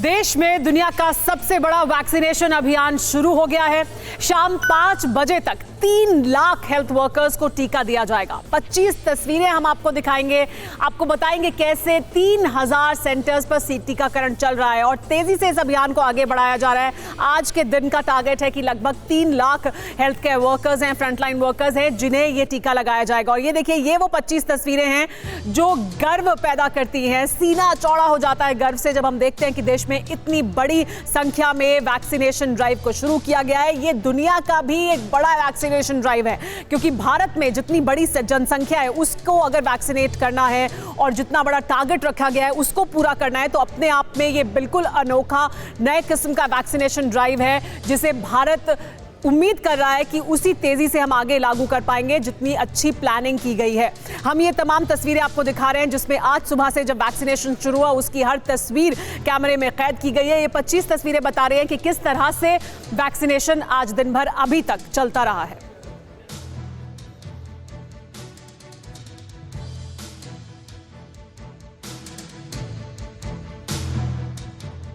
देश में दुनिया का सबसे बड़ा वैक्सीनेशन अभियान शुरू हो गया है। शाम 5 बजे तक 3 लाख हेल्थ वर्कर्स को टीका दिया जाएगा। 25 तस्वीरें हम आपको दिखाएंगे, आपको बताएंगे कैसे 3000 सेंटर्स पर टीकाकरण चल रहा है और तेजी से इस अभियान को आगे बढ़ाया जा रहा है। आज के दिन का टारगेट है कि लगभग 3 लाख हेल्थ केयर वर्कर्स हैं, फ्रंटलाइन वर्कर्स हैं, जिन्हें ये टीका लगाया जाएगा। और ये देखिए, ये वो 25 तस्वीरें हैं जो गर्व पैदा करती हैं। सीना चौड़ा हो जाता है गर्व से जब हम देखते हैं कि देश में इतनी बड़ी संख्या में वैक्सीनेशन ड्राइव को शुरू किया गया है। ये दुनिया का भी एक बड़ा वैक्सीनेशन ड्राइव है, क्योंकि भारत में जितनी बड़ी जनसंख्या है उसको अगर वैक्सीनेट करना है और जितना बड़ा टारगेट रखा गया है उसको पूरा करना है, तो अपने आप में ये बिल्कुल अनोखा नए किस्म का वैक्सीनेशन ड्राइव है, जिसे भारत उम्मीद कर रहा है कि उसी तेजी से हम आगे लागू कर पाएंगे जितनी अच्छी प्लानिंग की गई है। हम ये तमाम तस्वीरें आपको दिखा रहे हैं जिसमें आज सुबह से जब वैक्सीनेशन शुरू हुआ उसकी हर तस्वीर कैमरे में कैद की गई है। ये 25 तस्वीरें बता रही हैं कि किस तरह से वैक्सीनेशन आज दिन भर अभी तक चलता रहा है।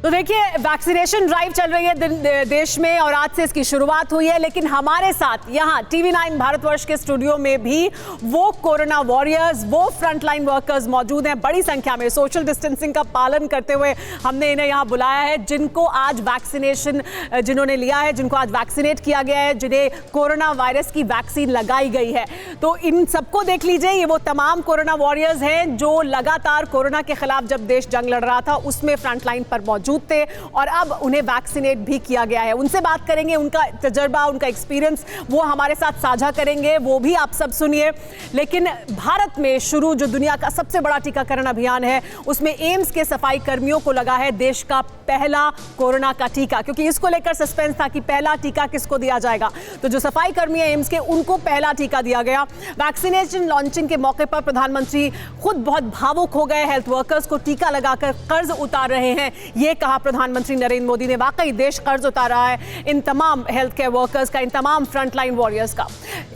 तो देखिए, वैक्सीनेशन ड्राइव चल रही है देश में और आज से इसकी शुरुआत हुई है, लेकिन हमारे साथ यहाँ TV9 भारतवर्ष के स्टूडियो में भी वो कोरोना वॉरियर्स, वो फ्रंटलाइन वर्कर्स मौजूद हैं। बड़ी संख्या में सोशल डिस्टेंसिंग का पालन करते हुए हमने इन्हें यहाँ बुलाया है, जिनको आज वैक्सीनेशन जिन्होंने लिया है, जिनको आज वैक्सीनेट किया गया है, जिन्हें कोरोना वायरस की वैक्सीन लगाई गई है। तो इन सबको देख लीजिए, ये वो तमाम कोरोना वॉरियर्स हैं जो लगातार कोरोना के खिलाफ जब देश जंग लड़ रहा था उसमें फ्रंटलाइन पर मौजूद थे और अब उन्हें वैक्सीनेट भी किया गया है। उनसे बात करेंगे, उनका तजर्बा, उनका एक्सपीरियंस वो हमारे साथ साझा करेंगे, वो भी आप सब सुनिए। लेकिन भारत में शुरू जो दुनिया का सबसे बड़ा टीकाकरण अभियान है उसमें एम्स के सफाई कर्मियों को लगा है देश का पहला कोरोना का टीका, क्योंकि इसको लेकर सस्पेंस था कि पहला टीका किसको दिया जाएगा। तो जो सफाई कर्मी है एम्स के, उनको पहला टीका दिया गया। वैक्सीनेशन लॉन्चिंग के मौके पर प्रधानमंत्री खुद बहुत भावुक हो गए, हेल्थ वर्कर्स को टीका लगाकर कर्ज उतार रहे हैं। ये कहा प्रधानमंत्री नरेंद्र मोदी ने, वाकई देश कर्ज उतार रहा है इन तमाम हेल्थ केयर वर्कर्स का, इन तमाम फ्रंटलाइन वॉरियर्स का।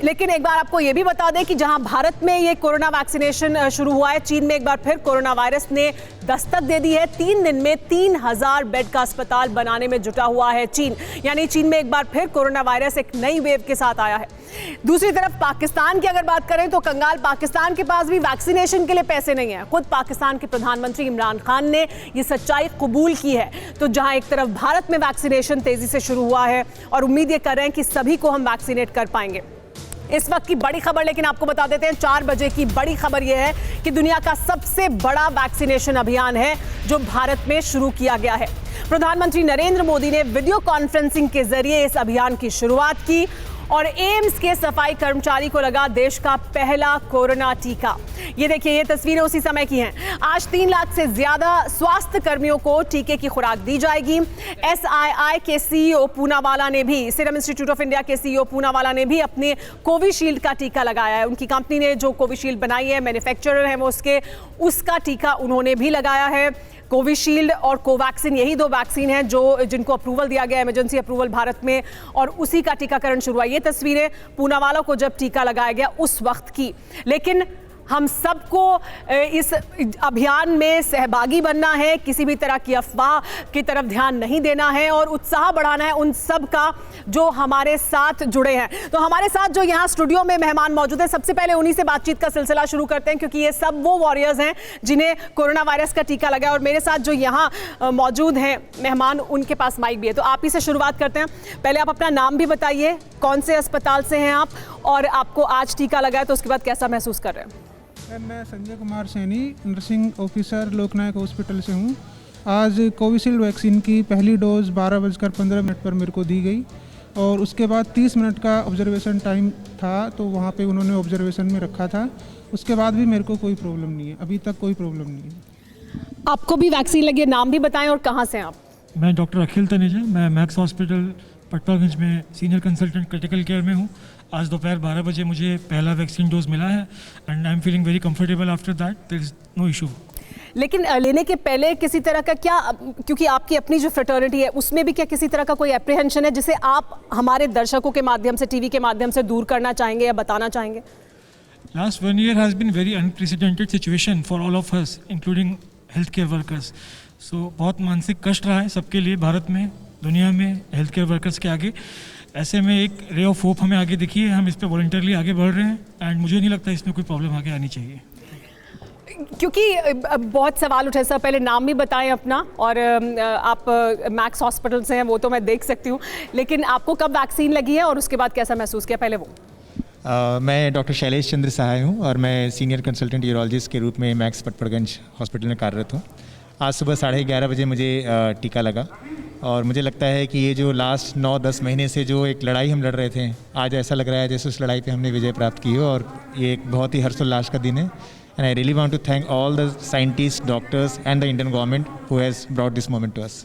लेकिन एक बार आपको यह भी बता दें कि जहां भारत में ये कोरोना वैक्सीनेशन शुरू हुआ है, चीन में एक बार फिर कोरोना वायरस ने दस्तक दे दी है। 3 दिन में 3000 बेड का अस्पताल बनाने में जुटा हुआ है चीन, यानी चीन में एक बार फिर कोरोना वायरस एक नई वेव के साथ आया है। दूसरी तरफ पाकिस्तान की अगर बात करें तो कंगाल पाकिस्तान के पास भी वैक्सीनेशन के लिए पैसे नहीं है। खुद पाकिस्तान के प्रधानमंत्री इमरान खान ने यह सच्चाई कबूल की है। तो जहां एक तरफ भारत में वैक्सीनेशन तेजी से शुरू हुआ है और उम्मीद ये कर रहे हैं कि सभी को हम वैक्सीनेट कर पाएंगे। इस वक्त की बड़ी खबर, लेकिन आपको बता देते हैं 4 बजे की बड़ी खबर यह है कि दुनिया का सबसे बड़ा वैक्सीनेशन अभियान है जो भारत में शुरू किया गया है। प्रधानमंत्री नरेंद्र मोदी ने वीडियो कॉन्फ्रेंसिंग के जरिए इस अभियान की शुरुआत की और एम्स के सफाई कर्मचारी को लगा देश का पहला कोरोना टीका। ये देखिए, ये तस्वीरें उसी समय की हैं। आज 3 लाख से ज्यादा स्वास्थ्य कर्मियों को टीके की खुराक दी जाएगी। SII के CEO पूनावाला ने भी, सीरम इंस्टीट्यूट ऑफ इंडिया के CEO पूनावाला ने भी अपने कोविशील्ड का टीका लगाया है। उनकी कंपनी ने जो कोविशील्ड बनाई है, मैन्युफैक्चरर है वो उसका टीका उन्होंने भी लगाया है। कोविशील्ड और कोवैक्सिन, यही 2 वैक्सीन हैं जिनको अप्रूवल दिया गया, इमरजेंसी अप्रूवल भारत में, और उसी का टीकाकरण शुरू हुआ। ये तस्वीरें पूनावाला को जब टीका लगाया गया उस वक्त की। लेकिन हम सबको इस अभियान में सहभागी बनना है, किसी भी तरह की अफवाह की तरफ ध्यान नहीं देना है और उत्साह बढ़ाना है उन सब का जो हमारे साथ जुड़े हैं। तो हमारे साथ जो यहाँ स्टूडियो में मेहमान मौजूद हैं, सबसे पहले उन्हीं से बातचीत का सिलसिला शुरू करते हैं, क्योंकि ये सब वो वॉरियर्स हैं जिन्हें कोरोना वायरस का टीका लगा है। और मेरे साथ जो यहाँ मौजूद हैं मेहमान, उनके पास माइक भी है, तो आप ही से शुरुआत करते हैं। पहले आप अपना नाम भी बताइए, कौन से अस्पताल से हैं आप और आपको आज टीका लगा है, तो उसके बाद कैसा महसूस कर रहे हैं? मैं संजय कुमार सैनी, नर्सिंग ऑफिसर लोकनायक हॉस्पिटल से हूँ। आज कोविशील्ड वैक्सीन की पहली डोज 12:15 पर मेरे को दी गई और उसके बाद 30 मिनट का ऑब्जर्वेशन टाइम था, तो वहाँ पे उन्होंने ऑब्जर्वेशन में रखा था। उसके बाद भी मेरे को कोई प्रॉब्लम नहीं है, अभी तक कोई प्रॉब्लम नहीं है। आपको भी वैक्सीन लगी है, नाम भी बताएं और कहाँ से हैं आप? मैं डॉक्टर अखिल तनेजा, मैं मैक्स हॉस्पिटल पटनागंज में सीनियर कंसल्टेंट क्रिटिकल केयर में हूँ। आज दोपहर 12 बजे मुझे पहला वैक्सीन डोज मिला है and I am feeling very comfortable after that, there is no issue. लेकिन लेने के पहले किसी तरह का क्या, क्योंकि आपकी अपनी जो फ्रेटर्निटी है उसमें भी क्या किसी तरह का कोई एप्रीहेंशन है जिसे आप हमारे दर्शकों के माध्यम से, टीवी के माध्यम से दूर करना चाहेंगे या बताना चाहेंगे? Last 1 year has been very unprecedented situation for all of us, including health care workers. So बहुत मानसिक कष्ट रहा है सबके लिए, भारत में, दुनिया में, हेल्थ केयर वर्कर्स के आगे। ऐसे में एक रे ऑफ होप हमें आगे दिखी है, हम इस पर वॉलंटियरली आगे बढ़ रहे हैं एंड मुझे नहीं लगता इसमें कोई प्रॉब्लम आगे आनी चाहिए। क्योंकि बहुत सवाल उठे सर, पहले नाम भी बताएं अपना, और आप मैक्स हॉस्पिटल से हैं वो तो मैं देख सकती हूँ, लेकिन आपको कब वैक्सीन लगी है और उसके बाद कैसा महसूस किया, पहले वो। मैं डॉक्टर शैलेश चंद्र सहाय हूँ और मैं सीनियर कंसल्टेंट यूरोलॉजिस्ट के रूप में मैक्स पटपड़गंज हॉस्पिटल में कार्यरत हूँ। आज सुबह 11:30 बजे मुझे टीका लगा और मुझे लगता है कि ये जो लास्ट 9-10 महीने से जो एक लड़ाई हम लड़ रहे थे, आज ऐसा लग रहा है जैसे उस लड़ाई पे हमने विजय प्राप्त की हो, और ये एक बहुत ही हर्षोल्लास का दिन है। And I really want to thank all the scientist, doctors and the Indian government who has brought this moment to us.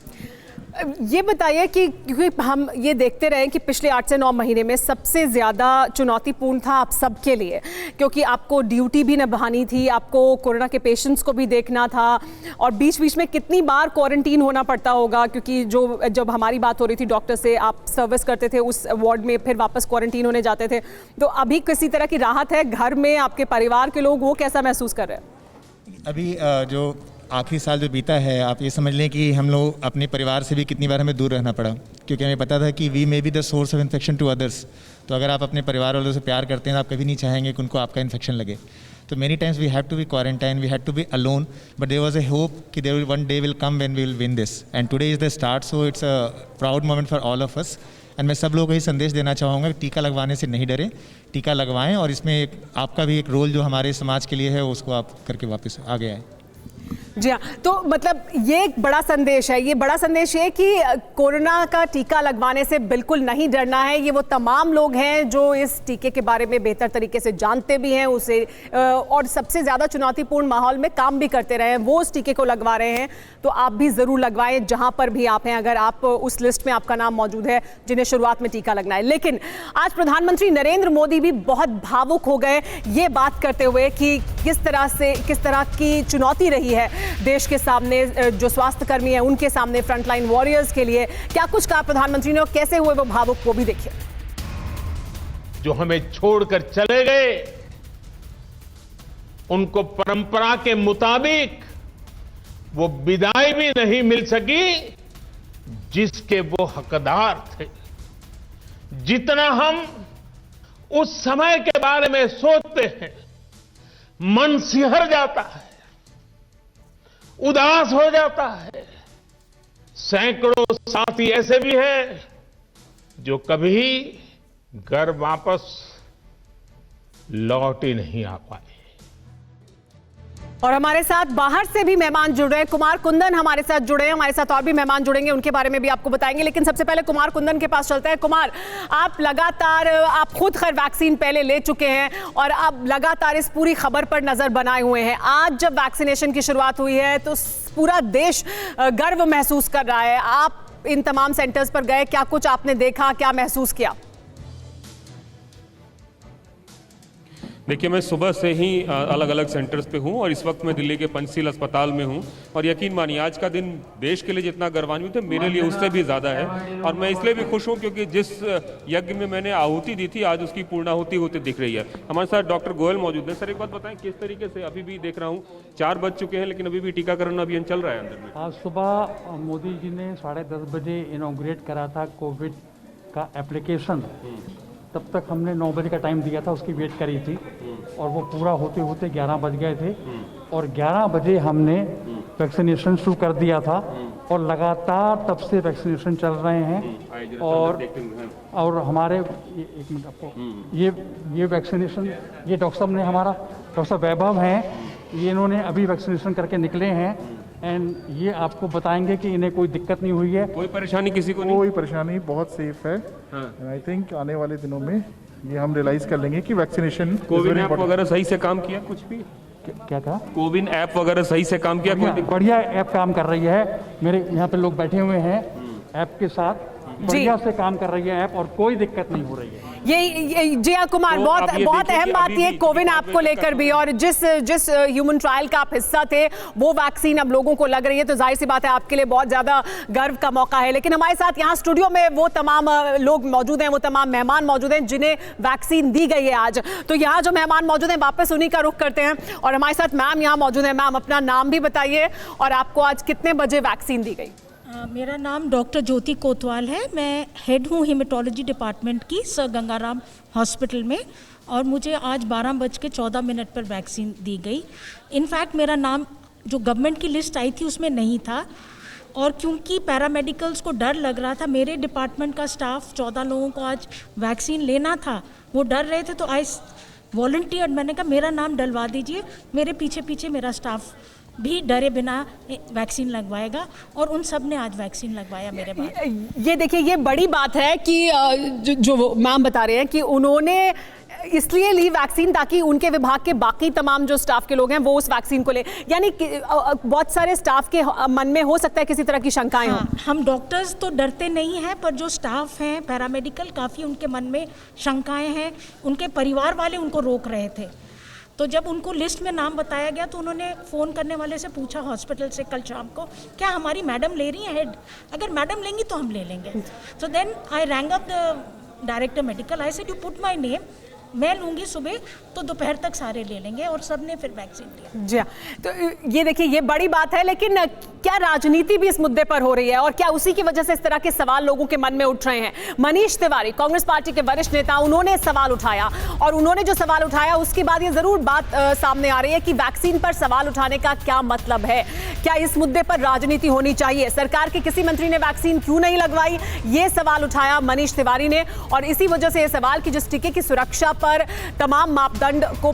ये बताइए कि क्योंकि हम ये देखते रहे कि पिछले 8 से 9 महीने में सबसे ज़्यादा चुनौतीपूर्ण था आप सबके लिए, क्योंकि आपको ड्यूटी भी निभानी थी, आपको कोरोना के पेशेंट्स को भी देखना था, और बीच बीच में कितनी बार क्वारंटीन होना पड़ता होगा, क्योंकि जब हमारी बात हो रही थी डॉक्टर से, आप सर्विस करते थे उस वार्ड में, फिर वापस क्वारंटीन होने जाते थे। तो अभी किसी तरह की राहत है घर में, आपके परिवार के लोग वो कैसा महसूस कर रहे हैं? अभी जो आखिरी साल जो बीता है, आप ये समझ लें कि हम लोग अपने परिवार से भी कितनी बार हमें दूर रहना पड़ा, क्योंकि हमें पता था कि we may be the source of infection to others. तो अगर आप अपने परिवार वालों से प्यार करते हैं तो आप कभी नहीं चाहेंगे कि उनको आपका इन्फेक्शन लगे। तो many times we have to be quarantine, we have to be alone, but there was a hope कि there will one day will come when we will win this, and today is the start. So it's a proud moment for all of us. And मैं सब लोगों को ये संदेश देना चाहूँगा कि टीका लगवाने से नहीं डरें, टीका लगवाएं, और इसमें आपका भी एक रोल जो हमारे समाज के लिए है उसको आप करके वापस आगे आए। जी हाँ, तो मतलब ये एक बड़ा संदेश है, ये बड़ा संदेश है कि कोरोना का टीका लगवाने से बिल्कुल नहीं डरना है। ये वो तमाम लोग हैं जो इस टीके के बारे में बेहतर तरीके से जानते भी हैं उसे, और सबसे ज़्यादा चुनौतीपूर्ण माहौल में काम भी करते रहे हैं, वो उस टीके को लगवा रहे हैं। तो आप भी ज़रूर लगवाएं जहाँ पर भी आप हैं, अगर आप उस लिस्ट में आपका नाम मौजूद है जिन्हें शुरुआत में टीका लगना है। लेकिन आज प्रधानमंत्री नरेंद्र मोदी भी बहुत भावुक हो गए ये बात करते हुए कि किस तरह की चुनौती रही है देश के सामने, जो स्वास्थ्य कर्मी हैं उनके सामने, फ्रंटलाइन वॉरियर्स के लिए। क्या कुछ कहा प्रधानमंत्री ने और कैसे हुए वो भावुक, वो भी देखिए। जो हमें छोड़कर चले गए उनको परंपरा के मुताबिक वो विदाई भी नहीं मिल सकी जिसके वो हकदार थे। जितना हम उस समय के बारे में सोचते हैं, मन सिहर जाता है, उदास हो जाता है। सैकड़ों साथी ऐसे भी हैं जो कभी घर वापस लौट ही नहीं आ पाए। और हमारे साथ बाहर से भी मेहमान जुड़ रहे हैं, कुमार कुंदन हमारे साथ जुड़े हैं, हमारे साथ और भी मेहमान जुड़ेंगे, उनके बारे में भी आपको बताएंगे। लेकिन सबसे पहले कुमार कुंदन के पास चलते हैं। कुमार, आप लगातार, आप खुद खैर वैक्सीन पहले ले चुके हैं और अब लगातार इस पूरी खबर पर नजर बनाए हुए हैं। आज जब वैक्सीनेशन की शुरुआत हुई है तो पूरा देश गर्व महसूस कर रहा है। आप इन तमाम सेंटर्स पर गए, क्या कुछ आपने देखा, क्या महसूस किया? देखिए, मैं सुबह से ही अलग अलग सेंटर्स पे हूँ और इस वक्त मैं दिल्ली के पंचशील अस्पताल में हूँ। और यकीन मानिए, आज का दिन देश के लिए जितना गर्वान्वित है, मेरे लिए उससे भी ज़्यादा है। और मैं इसलिए भी खुश हूँ क्योंकि जिस यज्ञ में मैंने आहुति दी थी, आज उसकी पूर्णाहुति होती दिख रही है। हमारे साथ डॉक्टर गोयल मौजूद है। सर, एक बात बताएं, किस तरीके से अभी भी देख रहा हूँ 4 बज चुके हैं लेकिन अभी भी टीकाकरण अभियान चल रहा है अंदर में? आज सुबह मोदी जी ने 10:30 बजे इनॉग्रेट करा था कोविड का एप्लीकेशन। तब तक हमने 9 बजे का टाइम दिया था, उसकी वेट करी थी और वो पूरा होते होते 11 बज गए थे। और 11 बजे हमने वैक्सीनेशन शुरू कर दिया था और लगातार तब से वैक्सीनेशन चल रहे हैं। और हमारे एक मिनट, आपको ये वैक्सीनेशन, ये डॉक्टर साहब ने, हमारा डॉक्टर वैभव हैं, ये इन्होंने अभी वैक्सीनेशन करके निकले हैं। एंड ये आपको बताएंगे कि इन्हें कोई दिक्कत नहीं हुई है, कोई परेशानी किसी को नहीं? कोई परेशानी, बहुत सेफ है। आई थिंक आने वाले दिनों में ये हम रियलाइज कर लेंगे कि वैक्सीनेशन, कोविन ऐप वगैरह सही से काम किया? कुछ भी क्या कहा? कोविन ऐप वगैरह सही से काम किया? कोई बढ़िया ऐप काम कर रही है। मेरे यहाँ पे लोग बैठे हुए हैं ऐप के साथ, बढ़िया से काम कर रही है ऐप और कोई दिक्कत नहीं हो रही है। ये जी हाँ कुमार, तो बहुत आप ये बहुत देखिए अहम कि बात अभी ये भी कोविन जहाँ ऐप पे को लेकर भी, और जिस ह्यूमन ट्रायल का आप हिस्सा थे वो वैक्सीन अब लोगों को लग रही है, तो जाहिर सी बात है आपके लिए बहुत ज्यादा गर्व का मौका है। लेकिन हमारे साथ यहाँ स्टूडियो में वो तमाम लोग मौजूद हैं, वो तमाम मेहमान मौजूद हैं जिन्हें वैक्सीन दी गई है आज। तो यहाँ जो मेहमान मौजूद हैं वापस उन्हीं का रुख करते हैं, और हमारे साथ मैम यहाँ मौजूद है। मैम, अपना नाम भी बताइए और आपको आज कितने बजे वैक्सीन दी गई? मेरा नाम डॉक्टर ज्योति कोतवाल है। मैं हेड हूँ हेमेटोलॉजी डिपार्टमेंट की सर गंगाराम हॉस्पिटल में, और मुझे आज 12:14 पर वैक्सीन दी गई। इनफैक्ट मेरा नाम जो गवर्नमेंट की लिस्ट आई थी उसमें नहीं था, और क्योंकि पैरामेडिकल्स को डर लग रहा था, मेरे डिपार्टमेंट का स्टाफ 14 लोगों को आज वैक्सीन लेना था, वो डर रहे थे, तो आई वॉलंटियर, मैंने कहा मेरा नाम डलवा दीजिए। मेरे पीछे पीछे मेरा स्टाफ भी डरे बिना वैक्सीन लगवाएगा, और उन सब ने आज वैक्सीन लगवाया मेरे बाद। ये देखिए, ये बड़ी बात है कि जो मैम बता रहे हैं कि उन्होंने इसलिए ली वैक्सीन ताकि उनके विभाग के बाकी तमाम जो स्टाफ के लोग हैं वो उस वैक्सीन को ले, यानी कि बहुत सारे स्टाफ के मन में हो सकता है किसी तरह की शंकाएं हो। हम डॉक्टर्स तो डरते नहीं हैं, पर जो स्टाफ हैं पैरामेडिकल, काफ़ी उनके मन में शंकाएं हैं। उनके परिवार वाले उनको रोक रहे थे, तो जब उनको लिस्ट में नाम बताया गया तो उन्होंने फ़ोन करने वाले से पूछा हॉस्पिटल से कल शाम को, क्या हमारी मैडम ले रही हैं हेड? अगर मैडम लेंगी तो हम ले लेंगे। So then I rang up the director medical, I said you put my name, मैं लूँगी सुबह, तो दोपहर तक सारे ले लेंगे, और सब ने फिर वैक्सीन लिया। जी हाँ, तो ये देखिए, ये बड़ी बात है, लेकिन क्या राजनीति भी इस मुद्दे पर हो रही है, और क्या उसी की वजह से इस तरह के सवाल लोगों के मन में उठ रहे हैं? मनीष तिवारी, कांग्रेस पार्टी के वरिष्ठ नेता, उन्होंने सवाल उठाया, और उन्होंने जो सवाल उठाया उसके बाद ये जरूर बात सामने आ रही है कि वैक्सीन पर सवाल उठाने का क्या मतलब है? क्या इस मुद्दे पर राजनीति होनी चाहिए? सरकार के किसी मंत्री ने वैक्सीन क्यों नहीं लगवाई, ये सवाल उठाया मनीष तिवारी ने, और इसी वजह से यह सवाल कि जिस टीके की सुरक्षा पर तमाम मापदंड को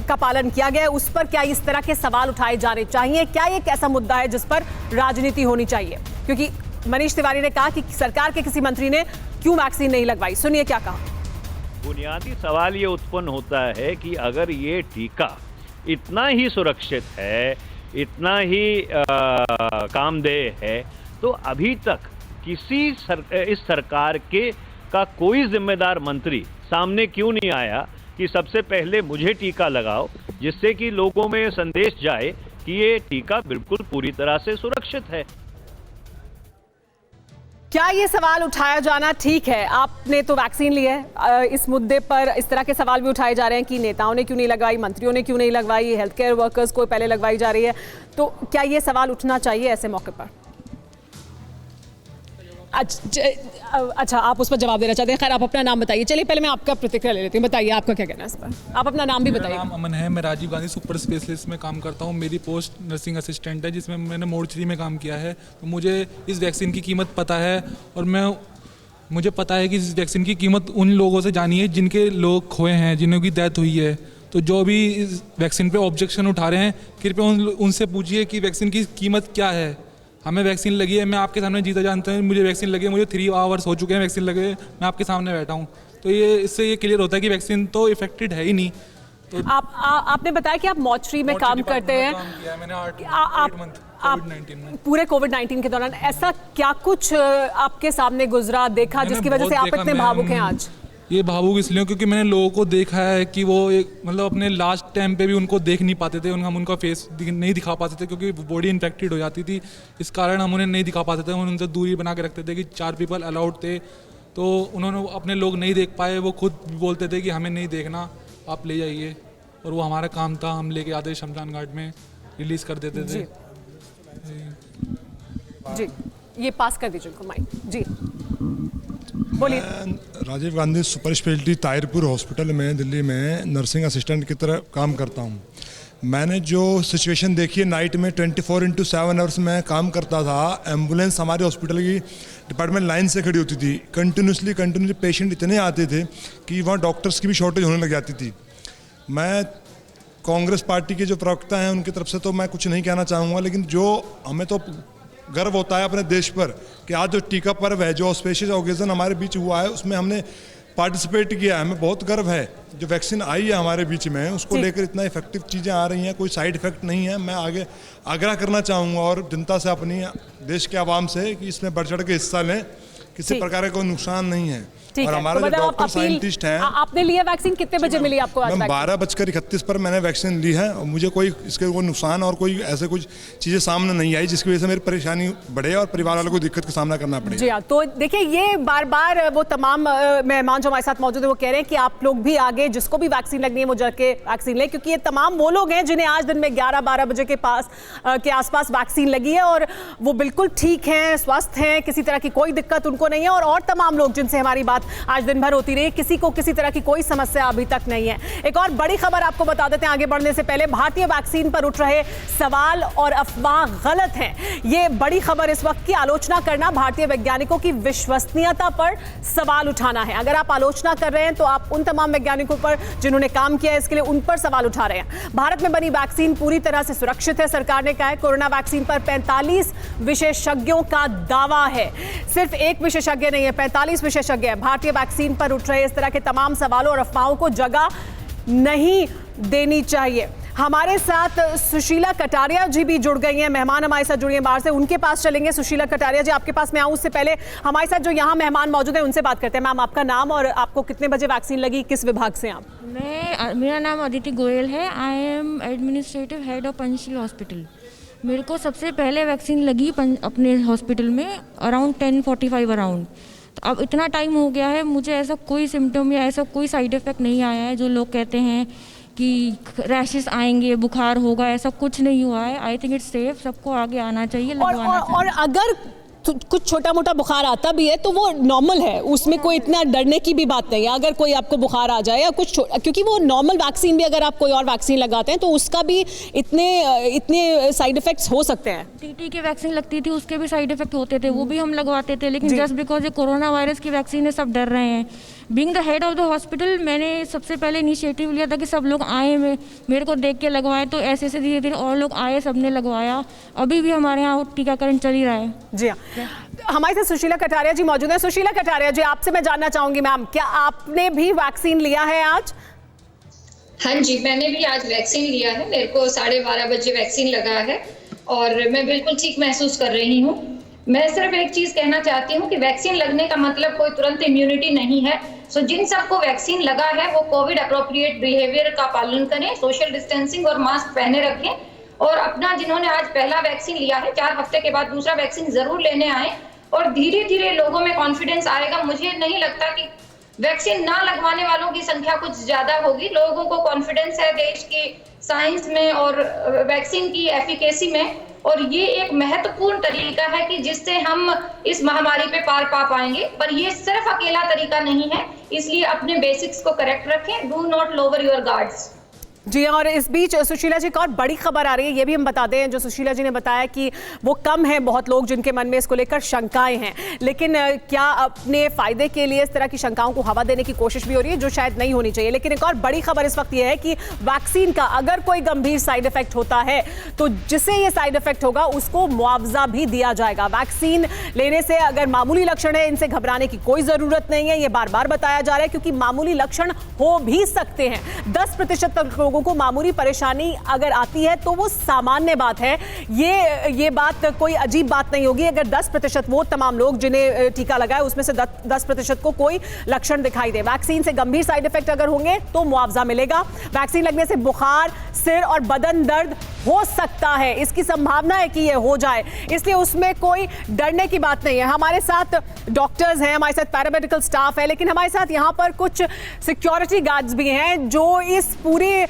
का पालन किया गया है, उस पर क्या इस तरह के सवाल उठाए जाने चाहिए? क्या ये एक ऐसा मुद्दा है जिस पर राजनीति होनी चाहिए? क्योंकि मनीष तिवारी ने कहा कि सरकार के किसी मंत्री ने क्यों वैक्सीन नहीं लगवाई, सुनिए क्या कहा। बुनियादी सवाल ये उत्पन्न होता है कि अगर ये टीका इतना ही सुरक्षित है, इतना ही कामदेह है, तो अभी तक इस सरकार का कोई जिम्मेदार मंत्री सामने क्यों नहीं आया कि सबसे पहले मुझे टीका लगाओ, जिससे कि लोगों में संदेश जाए कि ये टीका बिल्कुल पूरी तरह से सुरक्षित है। क्या ये सवाल उठाया जाना ठीक है? आपने तो वैक्सीन ली है, इस मुद्दे पर इस तरह के सवाल भी उठाए जा रहे हैं कि नेताओं ने क्यों नहीं लगवाई, मंत्रियों ने क्यों नहीं लगवाई, हेल्थ केयर वर्कर्स को पहले लगवाई जा रही है, तो क्या ये सवाल उठना चाहिए ऐसे मौके पर? अच्छा, आप उस पर जवाब देना चाहते हैं। खैर, आप अपना नाम बताइए। चलिए पहले मैं आपका प्रतिक्रिया ले लेती हूँ, बताइए आपका क्या कहना है इस पर। आप अपना नाम भी बताइए। मेरा नाम अमन है, मैं राजीव गांधी सुपर स्पेशलिस्ट में काम करता हूँ। मेरी पोस्ट नर्सिंग असिस्टेंट है, जिसमें मैंने मोर्चरी में काम किया है। तो मुझे इस वैक्सीन की कीमत पता है, और मुझे पता है कि इस वैक्सीन की कीमत उन लोगों से जानी है जिनके लोग खोए हैं, जिन्हों की डेथ हुई है। तो जो भी इस वैक्सीन पे ऑब्जेक्शन उठा रहे हैं, कृपया उनसे पूछिए कि वैक्सीन की कीमत क्या है। हमें वैक्सीन लगी है, मैं आपके सामने जीता जानता हूँ, मुझे वैक्सीन लगी है, मुझे 3 आवर्स हो चुके हैं वैक्सीन लगे, मैं आपके सामने बैठा हूँ। तो इससे ये क्लियर होता है कि वैक्सीन तो इफेक्टेड है ही नहीं। तो आपने बताया कि आप मॉर्चरी में काम करते हैं, मैंने 8 मंथ कोविड-19 में, पूरे कोविड-19 के दौरान ऐसा क्या कुछ आपके सामने गुजरा, देखा, जिसकी वजह से आप इतने भावुक हैं आज? ये भावुक इसलिए क्योंकि मैंने लोगों को देखा है कि वो एक मतलब अपने लास्ट टाइम पे भी उनको देख नहीं पाते थे, हम उनका फेस नहीं दिखा पाते थे, क्योंकि बॉडी इन्फेक्टेड हो जाती थी। इस कारण हम उन्हें नहीं दिखा पाते थे, हम उनसे दूरी बना के रखते थे कि 4 पीपल अलाउड थे। तो उन्होंने अपने लोग नहीं देख पाए, वो खुद बोलते थे कि हमें नहीं देखना, आप ले जाइए, और वो हमारा काम था, हम लेके आते शमशान घाट में रिलीज़ कर देते थे। जी, ये पास कर दीजिए उनको माइक। जी बोलिए। Rajiv Gandhi super speciality Tahirpur hospital में दिल्ली में नर्सिंग असिस्टेंट की तरह काम करता हूँ। मैंने जो सिचुएशन देखी है, नाइट में 24/7 आवर्स में काम करता था। एम्बुलेंस हमारे हॉस्पिटल की डिपार्टमेंट लाइन से खड़ी होती थी, कंटिन्यूसली पेशेंट इतने आते थे कि वहाँ डॉक्टर्स की भी शॉर्टेज होने लग जाती थी। मैं कांग्रेस पार्टी के जो प्रवक्ता हैं उनकी तरफ से तो मैं कुछ नहीं कहना चाहूँगा, लेकिन जो हमें तो गर्व होता है अपने देश पर कि आज जो टीका पर्व है, जो स्पेशल ओकेजन हमारे बीच हुआ है, उसमें हमने पार्टिसिपेट किया है। हमें बहुत गर्व है जो वैक्सीन आई है हमारे बीच में, उसको लेकर इतना इफेक्टिव चीज़ें आ रही हैं, कोई साइड इफेक्ट नहीं है। मैं आगे आग्रह करना चाहूँगा और जनता से, अपनी देश के आवाम से, कि इसमें बढ़ चढ़ के हिस्सा लें, किसी ठीक। प्रकार का कोई नुकसान नहीं है। ठीक और है, हमारा तो जो मतलब आप डॉक्टर साइंटिस्ट हैं, आपने लिया वैक्सीन, कितने बजे मिली आपको आज मैम वैक्सीन? 12:31 पर मैंने वैक्सीन ली है और मुझे कोई इसके कोई नुकसान और कोई ऐसे कुछ चीज़ें सामने नहीं आई जिसकी वजह से मेरी परेशानी बढ़े और परिवार वालों को दिक्कत का सामना करना पड़े। जी हाँ, तो देखिए ये बार बार वो तमाम मेहमान जो हमारे साथ मौजूद है वो कह रहे हैं कि आप लोग भी आगे जिसको भी वैक्सीन लगनी है वो जाके वैक्सीन ले, क्योंकि ये तमाम वो लोग हैं जिन्हें आज दिन में 11-12 बजे के आसपास वैक्सीन लगी है और वो बिल्कुल ठीक हैं, स्वस्थ हैं, किसी तरह की कोई दिक्कत उनको नहीं है। और तमाम लोग जिनसे हमारी बात आज दिन भर होती रही, किसी को किसी तरह की कोई समस्या अभी तक नहीं है। एक और बड़ी खबर आपको बता देते हैं आगे बढ़ने से पहले, भारतीय वैक्सीन पर उठ रहे सवाल और अफवाह गलत हैं। ये बड़ी खबर इस वक्त की आलोचना करना भारतीय वैज्ञानिकों की विश्वसनीयता पर सवाल उठाना है। अगर आप आलोचना कर रहे हैं तो आप उन तमाम वैज्ञानिकों पर जिन्होंने काम किया है इसके लिए उन पर सवाल उठा रहे हैं। भारत में बनी वैक्सीन पूरी तरह से सुरक्षित है, सरकार ने कहा है। कोरोना वैक्सीन पर 45 विशेषज्ञों का दावा है, सिर्फ एक विशेषज्ञ नहीं है, 45 विशेषज्ञ हैं। भारतीय वैक्सीन पर उठ रहे इस तरह के तमाम सवालों और अफवाहों को जगह नहीं देनी चाहिए। हमारे साथ सुशीला कटारिया जी भी जुड़ गई हैं, मेहमान हमारे साथ जुड़ी हैं बाहर से, उनके पास चलेंगे। सुशीला कटारिया जी, आपके पास मैं आऊँ उससे पहले हमारे साथ जो यहाँ मेहमान मौजूद हैं उनसे बात करते हैं। मैम, आपका नाम और आपको कितने बजे वैक्सीन लगी, किस विभाग से आप? मेरा नाम अदिति गोयल है। I M administrative head of Panchsheel hospital. मेरे को सबसे पहले वैक्सीन लगी अपने हॉस्पिटल में अराउंड 10:45 अराउंड। तो अब इतना टाइम हो गया है, मुझे ऐसा कोई सिम्टम या ऐसा कोई साइड इफ़ेक्ट नहीं आया है। जो लोग कहते हैं कि रैशेस आएंगे, बुखार होगा, ऐसा कुछ नहीं हुआ है। आई थिंक इट्स सेफ, सबको आगे आना चाहिए, लगवाना चाहिए। और अगर कुछ छोटा मोटा बुखार आता भी है तो वो नॉर्मल है, उसमें कोई इतना डरने की भी बात नहीं है। अगर कोई आपको बुखार आ जाए या कुछ, क्योंकि वो नॉर्मल वैक्सीन भी अगर आप कोई और वैक्सीन लगाते हैं तो उसका भी इतने साइड इफेक्ट्स हो सकते हैं। टीटी की वैक्सीन लगती थी, उसके भी साइड इफेक्ट होते थे, वो भी हम लगवाते थे। लेकिन जस्ट बिकॉज ये कोरोना वायरस की वैक्सीन है, सब डर रहे हैं। Being the head of the hospital, मैंने सबसे पहले इनिशिएटिव लिया था कि सब लोग आए, मेरे को देख के लगवाए। तो ऐसे ऐसे धीरे धीरे और लोग आए, सबने लगवाया। अभी भी हमारे यहाँ टीकाकरण चल ही रहा है। जी हाँ, हमारे साथ सुशीला कटारिया जी मौजूद है। सुशीला कटारिया जी, आपसे मैं जानना चाहूंगी मैम, क्या आपने भी वैक्सीन लिया है आज? हाँ जी, मैंने भी आज वैक्सीन लिया है। मेरे को 12:30 बजे वैक्सीन लगा है और मैं बिल्कुल ठीक महसूस कर रही हूँ। मैं सिर्फ एक चीज कहना चाहती हूँ कि वैक्सीन लगने का मतलब कोई तुरंत इम्यूनिटी नहीं है। सो जिन सबको वैक्सीन लगा है वो कोविड अप्रोप्रिएट बिहेवियर का पालन करें, सोशल डिस्टेंसिंग और मास्क पहने रखें। और अपना जिन्होंने आज पहला वैक्सीन लिया है, 4 हफ्ते के बाद दूसरा वैक्सीन जरूर लेने आए और धीरे धीरे लोगों में कॉन्फिडेंस आएगा। मुझे नहीं लगता कि वैक्सीन ना लगवाने वालों की संख्या कुछ ज्यादा होगी। लोगों को कॉन्फिडेंस है देश की साइंस में और वैक्सीन की एफिकेसी में, और ये एक महत्वपूर्ण तरीका है कि जिससे हम इस महामारी पे पार पा पाएंगे। पर ये सिर्फ अकेला तरीका नहीं है, इसलिए अपने बेसिक्स को करेक्ट रखें। Do not lower your guards. जी, और इस बीच सुशीला जी, एक और बड़ी खबर आ रही है, ये भी हम बता दें। जो सुशीला जी ने बताया कि वो कम है बहुत लोग जिनके मन में इसको लेकर शंकाएं हैं, लेकिन क्या अपने फायदे के लिए इस तरह की शंकाओं को हवा देने की कोशिश भी हो रही है, जो शायद नहीं होनी चाहिए। लेकिन एक और बड़ी खबर इस वक्त ये है कि वैक्सीन का अगर कोई गंभीर साइड इफेक्ट होता है तो जिसे ये साइड इफेक्ट होगा उसको मुआवजा भी दिया जाएगा। वैक्सीन लेने से अगर मामूली लक्षण है, इनसे घबराने की कोई जरूरत नहीं है। ये बार बार बताया जा रहा है क्योंकि मामूली लक्षण हो भी सकते हैं। 10% तक लोगों को मामूली परेशानी अगर आती है तो वो सामान्य बात है। ये बात कोई अजीब बात नहीं होगी अगर 10% वो तमाम लोग जिन्हें टीका लगा है उसमें से 10% को कोई लक्षण दिखाई दे। वैक्सीन से गंभीर साइड इफेक्ट अगर होंगे तो मुआवजा मिलेगा। वैक्सीन लगने से बुखार, सिर और बदन दर्द हो सकता है, इसकी संभावना है कि ये हो जाए, इसलिए उसमें कोई डरने की बात नहीं है। हमारे साथ डॉक्टर्स हैं, हमारे साथ पैरामेडिकल स्टाफ है, लेकिन हमारे साथ यहाँ पर कुछ सिक्योरिटी गार्ड्स भी हैं जो इस पूरे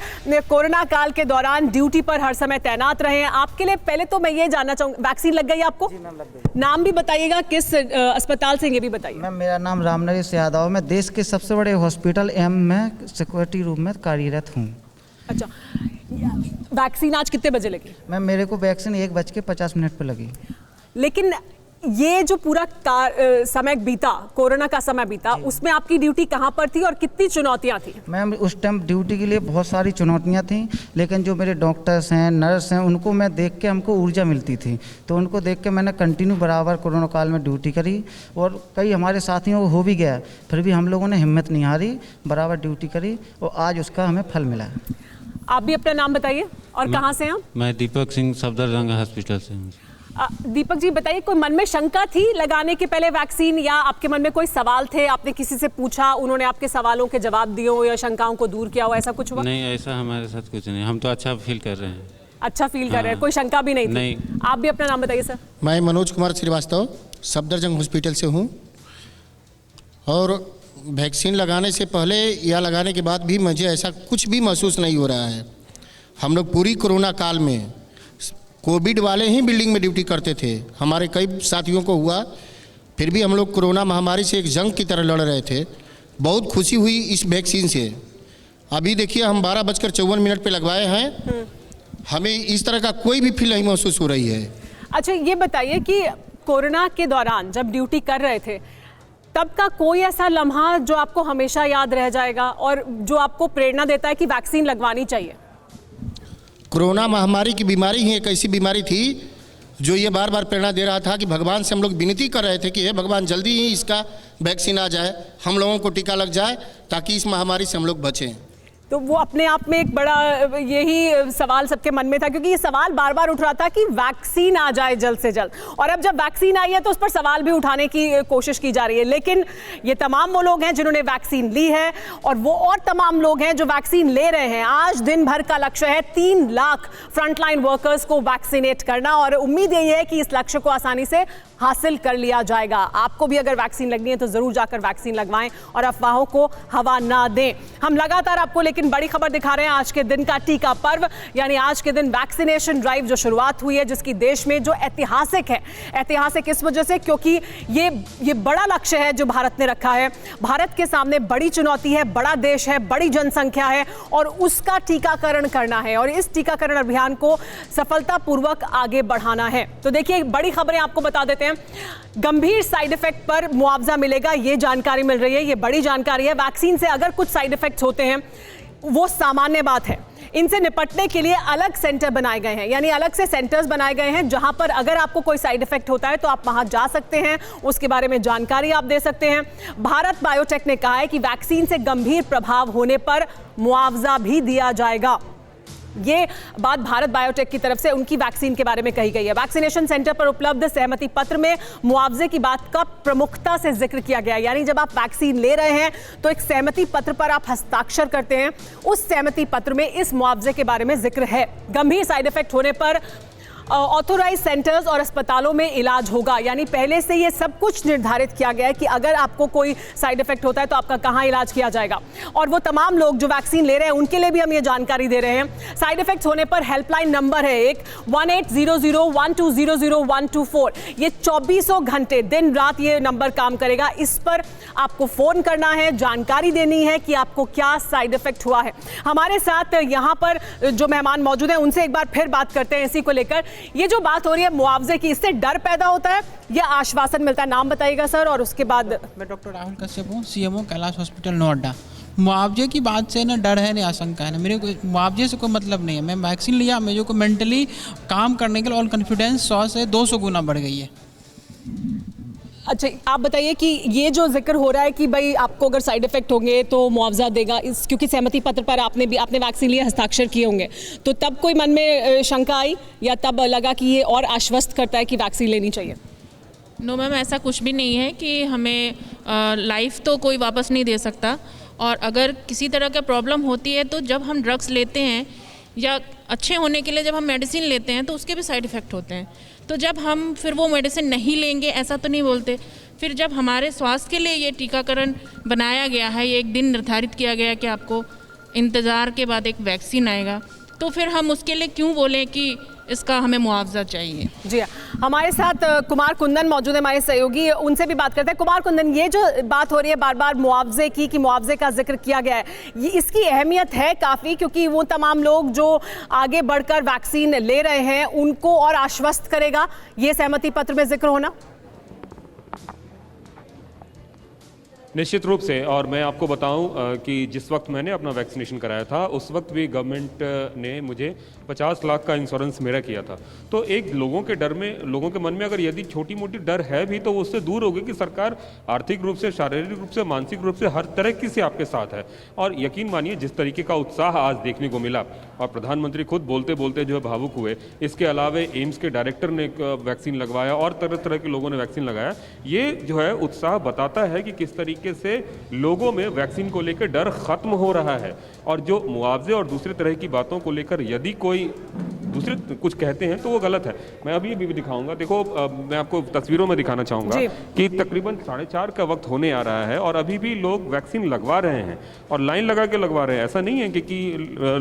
कोरोना काल के दौरान ड्यूटी पर हर समय तैनात रहे हैं। आपके लिए पहले तो मैं ये जानना चाहूंगी, वैक्सीन लग गई आपको? जी मैम, लग गई। नाम भी बताइएगा, किस अस्पताल से, ये भी बताइए। मैम, मेरा नाम रामनरेश यादव है। मैं देश के सबसे बड़े हॉस्पिटल एम में सिक्योरिटी रूम में कार्यरत हूँ। अच्छा, वैक्सीन आज कितने बजे लगी? मैम, मेरे को वैक्सीन 1:50 पर लगी। लेकिन ये जो पूरा समय बीता, कोरोना का समय बीता, उसमें आपकी ड्यूटी कहाँ पर थी और कितनी चुनौतियाँ थी? मैम, उस टाइम ड्यूटी के लिए बहुत सारी चुनौतियाँ थी, लेकिन जो मेरे डॉक्टर्स हैं, नर्स हैं, उनको मैं देख के हमको ऊर्जा मिलती थी, तो उनको देख के मैंने कंटिन्यू बराबर कोरोना काल में ड्यूटी करी। और कई हमारे साथियों को हो भी गया, फिर भी हम लोगों ने हिम्मत नहीं हारी, बराबर ड्यूटी करी और आज उसका हमें फल मिला है। आप भी अपना नाम बताइए और कहाँ से हैं आप? मैं दीपक सिंह, सफदरजंग हॉस्पिटल से हूँ। दीपक जी बताइए, कोई मन में शंका थी लगाने के पहले वैक्सीन, या आपके मन में कोई सवाल थे, आपने किसी से पूछा, उन्होंने आपके सवालों के जवाब दिए हो या शंकाओं को दूर किया हो, ऐसा कुछ हुआ? नहीं, ऐसा हमारे साथ कुछ नहीं, हम तो अच्छा फील कर रहे हैं। अच्छा फील कर रहे हैं, कोई शंका भी नहीं थी? नहीं। आप भी अपना नाम बताइए सर। मैं मनोज कुमार श्रीवास्तव सफदरजंग हॉस्पिटल से हूँ, और वैक्सीन लगाने से पहले या लगाने के बाद भी मुझे ऐसा कुछ भी महसूस नहीं हो रहा है। हम लोग पूरी कोरोना काल में कोविड वाले ही बिल्डिंग में ड्यूटी करते थे, हमारे कई साथियों को हुआ, फिर भी हम लोग कोरोना महामारी से एक जंग की तरह लड़ रहे थे। बहुत खुशी हुई इस वैक्सीन से। अभी देखिए हम 12:54 पे लगवाए हैं, हमें इस तरह का कोई भी फील नहीं महसूस हो रही है। अच्छा ये बताइए कि कोरोना के दौरान जब ड्यूटी कर रहे थे तब का कोई ऐसा लम्हा जो आपको हमेशा याद रह जाएगा और जो आपको प्रेरणा देता है कि वैक्सीन लगवानी चाहिए? कोरोना महामारी की बीमारी ही एक ऐसी बीमारी थी जो ये बार बार प्रेरणा दे रहा था कि भगवान से हम लोग विनती कर रहे थे कि हे भगवान जल्दी ही इसका वैक्सीन आ जाए, हम लोगों को टीका लग जाए ताकि इस महामारी से हम लोग बचें। तो वो अपने आप में एक बड़ा यही सवाल सबके मन में था, क्योंकि ये सवाल बार बार उठ रहा था कि वैक्सीन आ जाए जल्द से जल्द, और अब जब वैक्सीन आई है तो उस पर सवाल भी उठाने की कोशिश की जा रही है। लेकिन ये तमाम वो लोग हैं जिन्होंने वैक्सीन ली है और वो और तमाम लोग हैं जो वैक्सीन ले रहे हैं। आज दिन भर का लक्ष्य है 3 लाख फ्रंटलाइन वर्कर्स को वैक्सीनेट करना, और उम्मीद यही है कि इस लक्ष्य को आसानी से हासिल कर लिया जाएगा। आपको भी अगर वैक्सीन लगनी है तो जरूर जाकर वैक्सीन लगवाएं और अफवाहों को हवा ना दें। हम लगातार आपको लेकिन बड़ी खबर दिखा रहे हैं, आज के दिन का टीका पर्व, यानी आज के दिन वैक्सीनेशन ड्राइव जो शुरुआत हुई है, जिसकी देश में जो ऐतिहासिक है। ऐतिहासिक इस वजह से क्योंकि ये बड़ा लक्ष्य है जो भारत ने रखा है। भारत के सामने बड़ी चुनौती है, बड़ा देश है, बड़ी जनसंख्या है और उसका टीकाकरण करना है, और इस टीकाकरण अभियान को सफलतापूर्वक आगे बढ़ाना है। तो देखिए बड़ी खबरें आपको बता देते हैं। गंभीर साइड इफेक्ट पर मुआवजा मिलेगा, ये जानकारी मिल रही है, ये बड़ी जानकारी है। वैक्सीन से अगर कुछ साइड इफेक्ट्स होते हैं वो सामान्य बात है, इनसे निपटने के लिए अलग सेंटर बनाए गए हैं, यानी अलग से सेंटर्स बनाए गए हैं जहां पर अगर आपको कोई साइड इफेक्ट होता है तो आप वहां जा सकते हैं, उसके बारे में जानकारी आप दे सकते हैं। भारत बायोटेक ने कहा है कि वैक्सीन से गंभीर प्रभाव होने पर मुआवजा भी दिया जाएगा। ये बात भारत बायोटेक की तरफ से उनकी वैक्सीन के बारे में कही गई है। वैक्सीनेशन सेंटर पर उपलब्ध सहमति पत्र में मुआवजे की बात का प्रमुखता से जिक्र किया गया, यानी जब आप वैक्सीन ले रहे हैं तो एक सहमति पत्र पर आप हस्ताक्षर करते हैं, उस सहमति पत्र में इस मुआवजे के बारे में जिक्र है। गंभीर साइड इफेक्ट होने पर ऑथोराइज सेंटर्स और अस्पतालों में इलाज होगा, यानी पहले से ये सब कुछ निर्धारित किया गया है कि अगर आपको कोई साइड इफेक्ट होता है तो आपका कहां इलाज किया जाएगा। और वो तमाम लोग जो वैक्सीन ले रहे हैं उनके लिए भी हम ये जानकारी दे रहे हैं। साइड इफेक्ट्स होने पर हेल्पलाइन नंबर है एक 1800120124, ये 24 घंटे दिन रात ये नंबर काम करेगा। इस पर आपको फोन करना है, जानकारी देनी है कि आपको क्या साइड इफेक्ट हुआ है। हमारे साथ यहाँ पर जो मेहमान मौजूद हैं उनसे एक बार फिर बात करते हैं इसी को लेकर। ये जो बात हो रही है मुआवजे की, इससे डर पैदा होता है या आश्वासन मिलता है? नाम बताइएगा सर, और उसके बाद। मैं डॉक्टर राहुल कश्यप हूँ, सीएमओ कैलाश हॉस्पिटल नोएडा। मुआवजे की बात से ना डर है ना आशंका है ना, मेरे को मुआवजे से कोई मतलब नहीं है। मैं वैक्सीन लिया, मुझे को मेंटली काम करने के लिए और कॉन्फिडेंस 100 से 200 गुना बढ़ गई है। अच्छा आप बताइए कि ये जो जिक्र हो रहा है कि भाई आपको अगर साइड इफेक्ट होंगे तो मुआवजा देगा, इस क्योंकि सहमति पत्र पर आपने वैक्सीन लिए, हस्ताक्षर किए होंगे, तो तब कोई मन में शंका आई या तब लगा कि ये और आश्वस्त करता है कि वैक्सीन लेनी चाहिए? नो मैम, ऐसा कुछ भी नहीं है कि हमें लाइफ तो कोई वापस नहीं दे सकता, और अगर किसी तरह का प्रॉब्लम होती है तो जब हम ड्रग्स लेते हैं या अच्छे होने के लिए जब हम मेडिसिन लेते हैं तो उसके भी साइड इफ़ेक्ट होते हैं। तो जब हम फिर वो मेडिसिन नहीं लेंगे ऐसा तो नहीं बोलते, फिर जब हमारे स्वास्थ्य के लिए ये टीकाकरण बनाया गया है, ये एक दिन निर्धारित किया गया है कि आपको इंतज़ार के बाद एक वैक्सीन आएगा, तो फिर हम उसके लिए क्यों बोलें कि इसका हमें मुआवजा चाहिए। जी हमारे साथ कुमार कुंदन मौजूद है, हमारे सहयोगी, उनसे भी बात करते हैं। कुमार कुंदन, ये जो बात हो रही है बार बार मुआवजे की कि मुआवजे का जिक्र किया गया है, ये इसकी अहमियत है काफ़ी, क्योंकि वो तमाम लोग जो आगे बढ़कर वैक्सीन ले रहे हैं उनको और आश्वस्त करेगा ये सहमति पत्र में जिक्र होना। निश्चित रूप से, और मैं आपको बताऊं कि जिस वक्त मैंने अपना वैक्सीनेशन कराया था उस वक्त भी गवर्नमेंट ने मुझे 50 लाख का इंश्योरेंस मेरा किया था। तो एक लोगों के डर में, लोगों के मन में अगर यदि छोटी मोटी डर है भी तो वो उससे दूर होगी कि सरकार आर्थिक रूप से, शारीरिक रूप से, मानसिक रूप से हर तरह से आपके साथ है। और यकीन मानिए जिस तरीके का उत्साह आज देखने को मिला, और प्रधानमंत्री खुद बोलते बोलते जो है भावुक हुए, इसके अलावा एम्स के डायरेक्टर ने वैक्सीन लगवाया और तरह तरह के लोगों ने वैक्सीन लगाया, ये जो है उत्साह बताता है कि किस तरीके से लोगों में वैक्सीन को लेकर डर खत्म हो रहा है। और जो मुआवजे और दूसरे तरह की बातों को लेकर यदि कोई दूसरे कुछ कहते हैं तो वो गलत है। मैं अभी भी दिखाऊंगा, देखो मैं आपको तस्वीरों में दिखाना चाहूँगा कि तकरीबन 4:30 का वक्त होने आ रहा है और अभी भी लोग वैक्सीन लगवा रहे हैं और लाइन लगा के लगवा रहे हैं। ऐसा नहीं है कि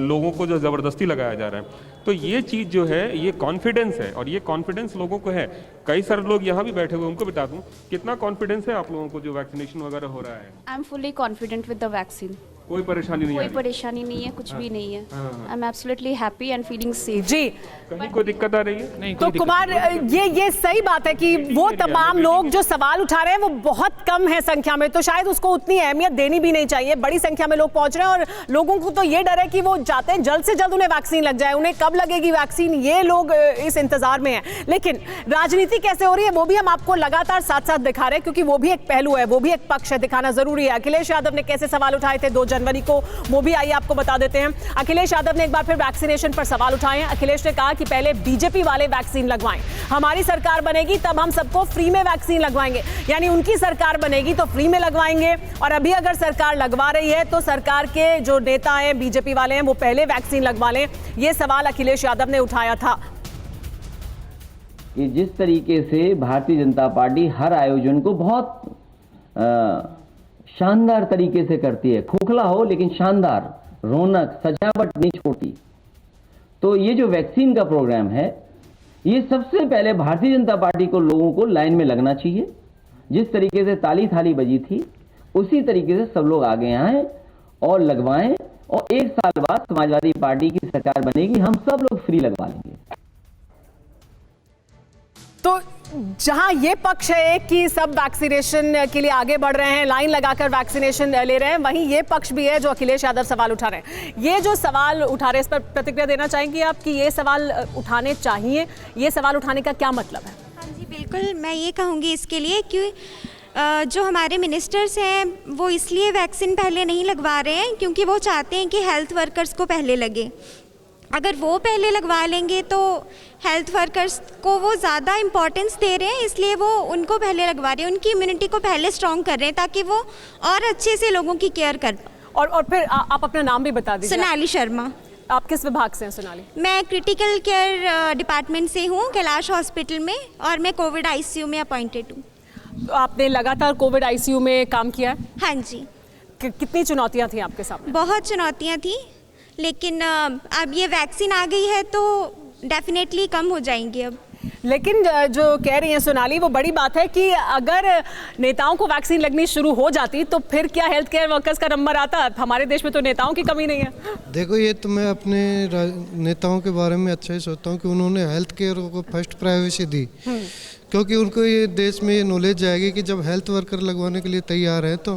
लोगों को जो ज़बरदस्ती लगाया जा रहा है। तो ये चीज़ जो है ये कॉन्फिडेंस है, और ये कॉन्फिडेंस लोगों को है। कई सारे लोग यहाँ भी बैठे हुए, उनको बता दूँ कितना कॉन्फिडेंस है आप लोगों को जो वैक्सीनेशन वगैरह हो रहा है। I am fully confident with the vaccine. कोई परेशानी नहीं है? कोई परेशानी नहीं है, कुछ भी नहीं है। I am absolutely happy and feeling safe. जी, कहीं कोई दिक्कत आ रही है? नहीं, तो कुमार, ये सही बात है कि वो तमाम लोग जो सवाल उठा रहे हैं वो बहुत कम है संख्या में, तो शायद उसको उतनी अहमियत देनी भी नहीं चाहिए। बड़ी संख्या में लोग पहुंच रहे हैं और लोगों को तो ये डर है कि वो चाहते हैं जल्द से जल्द उन्हें वैक्सीन लग जाए। उन्हें कब लगेगी वैक्सीन, ये लोग इस इंतजार में हैं। लेकिन राजनीति कैसे हो रही है वो भी हम आपको लगातार साथ साथ दिखा रहे हैं, क्योंकि वो भी एक पहलू है, वो भी एक पक्ष है, दिखाना जरूरी है। अखिलेश यादव ने कैसे सवाल उठाए थे 2 जनवरी को, वो भी आइए आपको बता देते हैं। अखिलेश यादव ने एक बार फिर वैक्सीनेशन पर सवाल उठाए हैं। अखिलेश ने कहा कि पहले बीजेपी वाले वैक्सीन लगवाएं, हमारी सरकार बनेगी तब हम सबको फ्री में वैक्सीन लगवाएंगे। यानी उनकी सरकार बनेगी तो फ्री में लगवाएंगे, और अभी अगर सरकार लगवा रही है तो सरकार के जो नेता हैं, बीजेपी वाले हैं, वो पहले वैक्सीन लगवा लें। ये सवाल अखिलेश यादव ने उठाया था कि जिस तरीके से भारतीय जनता पार्टी हर आयोजन को बहुत शानदार तरीके से करती है, खोखला हो लेकिन शानदार, रौनक, सजावट नहीं छोड़ती। तो ये जो वैक्सीन का प्रोग्राम है, ये सबसे पहले भारतीय जनता पार्टी को, लोगों को लाइन में लगना चाहिए। जिस तरीके से ताली थाली बजी थी उसी तरीके से सब लोग आगे आएं और लगवाएं, और 1 साल बाद समाजवादी पार्टी की सरकार बनेगी, हम सब लोग फ्री लगवा लेंगे। तो जहां ये पक्ष है कि सब वैक्सीनेशन के लिए आगे बढ़ रहे हैं, लाइन लगाकर वैक्सीनेशन ले रहे हैं, वहीं ये पक्ष भी है जो अखिलेश यादव सवाल उठा रहे हैं। ये जो सवाल उठा रहे हैं इस पर प्रतिक्रिया देना चाहेंगे आप कि ये सवाल उठाने चाहिए, ये सवाल उठाने का क्या मतलब है? हाँ जी, बिल्कुल मैं ये कहूँगी इसके लिए कि जो हमारे मिनिस्टर्स हैं वो इसलिए वैक्सीन पहले नहीं लगवा रहे हैं क्योंकि वो चाहते हैं कि हेल्थ वर्कर्स को पहले लगे। अगर वो पहले लगवा लेंगे तो हेल्थ वर्कर्स को वो ज़्यादा इम्पोर्टेंस दे रहे हैं, इसलिए वो उनको पहले लगवा रहे हैं, उनकी इम्यूनिटी को पहले स्ट्रॉन्ग कर रहे हैं ताकि वो और अच्छे से लोगों की केयर कर पाए। और फिर आप अपना नाम भी बता दीजिए। सोनाली शर्मा। आप किस विभाग से हैं सोनाली? मैं क्रिटिकल केयर डिपार्टमेंट से हूँ, कैलाश हॉस्पिटल में, और मैं कोविड ICU में अपॉइंटेड हूँ। तो आपने लगातार कोविड ICU में काम किया है? हाँ जी। कितनी चुनौतियाँ थी आपके सामने? बहुत चुनौतियाँ थी, लेकिन अब ये वैक्सीन आ गई है तो डेफिनेटली कम हो जाएंगी अब। लेकिन जो कह रही हैं सोनाली वो बड़ी बात है कि अगर नेताओं को वैक्सीन लगनी शुरू हो जाती तो फिर क्या हेल्थ केयर वर्कर्स का नंबर आता? हमारे देश में तो नेताओं की कमी नहीं है। देखो, ये तो मैं अपने नेताओं के बारे में अच्छा ही सोचता हूँ कि उन्होंने हेल्थ केयर को फर्स्ट प्रायोरिटी दी, क्योंकि उनको ये देश में ये नॉलेज जाएगी कि जब हेल्थ वर्कर लगवाने के लिए तैयार है तो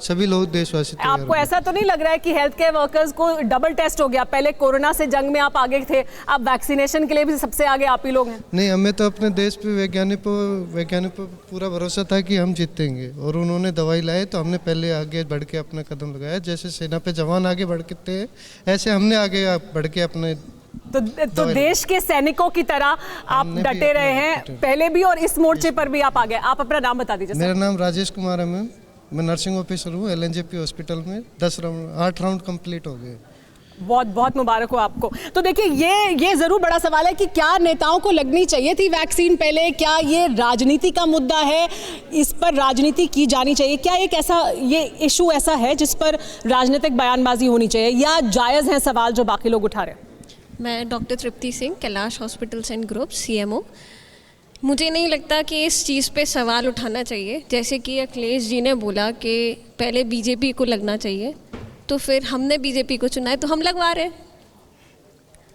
सभी लोग देशवासी तैयार। आपको ऐसा तो नहीं लग रहा है कि हेल्थ केयर वर्कर्स को डबल टेस्ट हो गया? पहले कोरोना से जंग में आप आगे थे, अब वैक्सीनेशन के लिए भी सबसे आगे आप ही लोग हैं। नहीं, हमें तो अपने देश पे वैज्ञानिक पर पूरा भरोसा था कि हम जीतेंगे, और उन्होंने दवाई लाए तो हमने पहले आगे बढ़ के अपना कदम लगाया। जैसे सेना पे जवान आगे बढ़ते हैं ऐसे हमने आगे बढ़ के अपने तो देश के सैनिकों की तरह आप डटे रहे हैं पहले भी और इस मोर्चे पर भी आप आ गए। आप अपना नाम बता दीजिए। मेरा नाम राजेश कुमार है मैम, मैं नर्सिंग ऑफिसर हूँ LNJP हॉस्पिटल में। 8 राउंड कंप्लीट हो गए। बहुत बहुत मुबारक हो आपको। तो देखिए ये जरूर बड़ा सवाल है कि क्या नेताओं को लगनी चाहिए थी वैक्सीन पहले? क्या ये राजनीति का मुद्दा है, इस पर राजनीति की जानी चाहिए? क्या एक ऐसा ये इशू ऐसा है जिस पर राजनीतिक बयानबाजी होनी चाहिए, या जायज़ है सवाल जो बाकी लोग उठा रहे हैं? मैं doctor Tripti Singh, Kailash hospitals and group, CMO। मुझे नहीं लगता कि इस चीज़ पे सवाल उठाना चाहिए। जैसे कि अखिलेश जी ने बोला कि पहले बीजेपी को लगना चाहिए, तो फिर हमने बीजेपी को चुना है तो हम लगवा रहे हैं।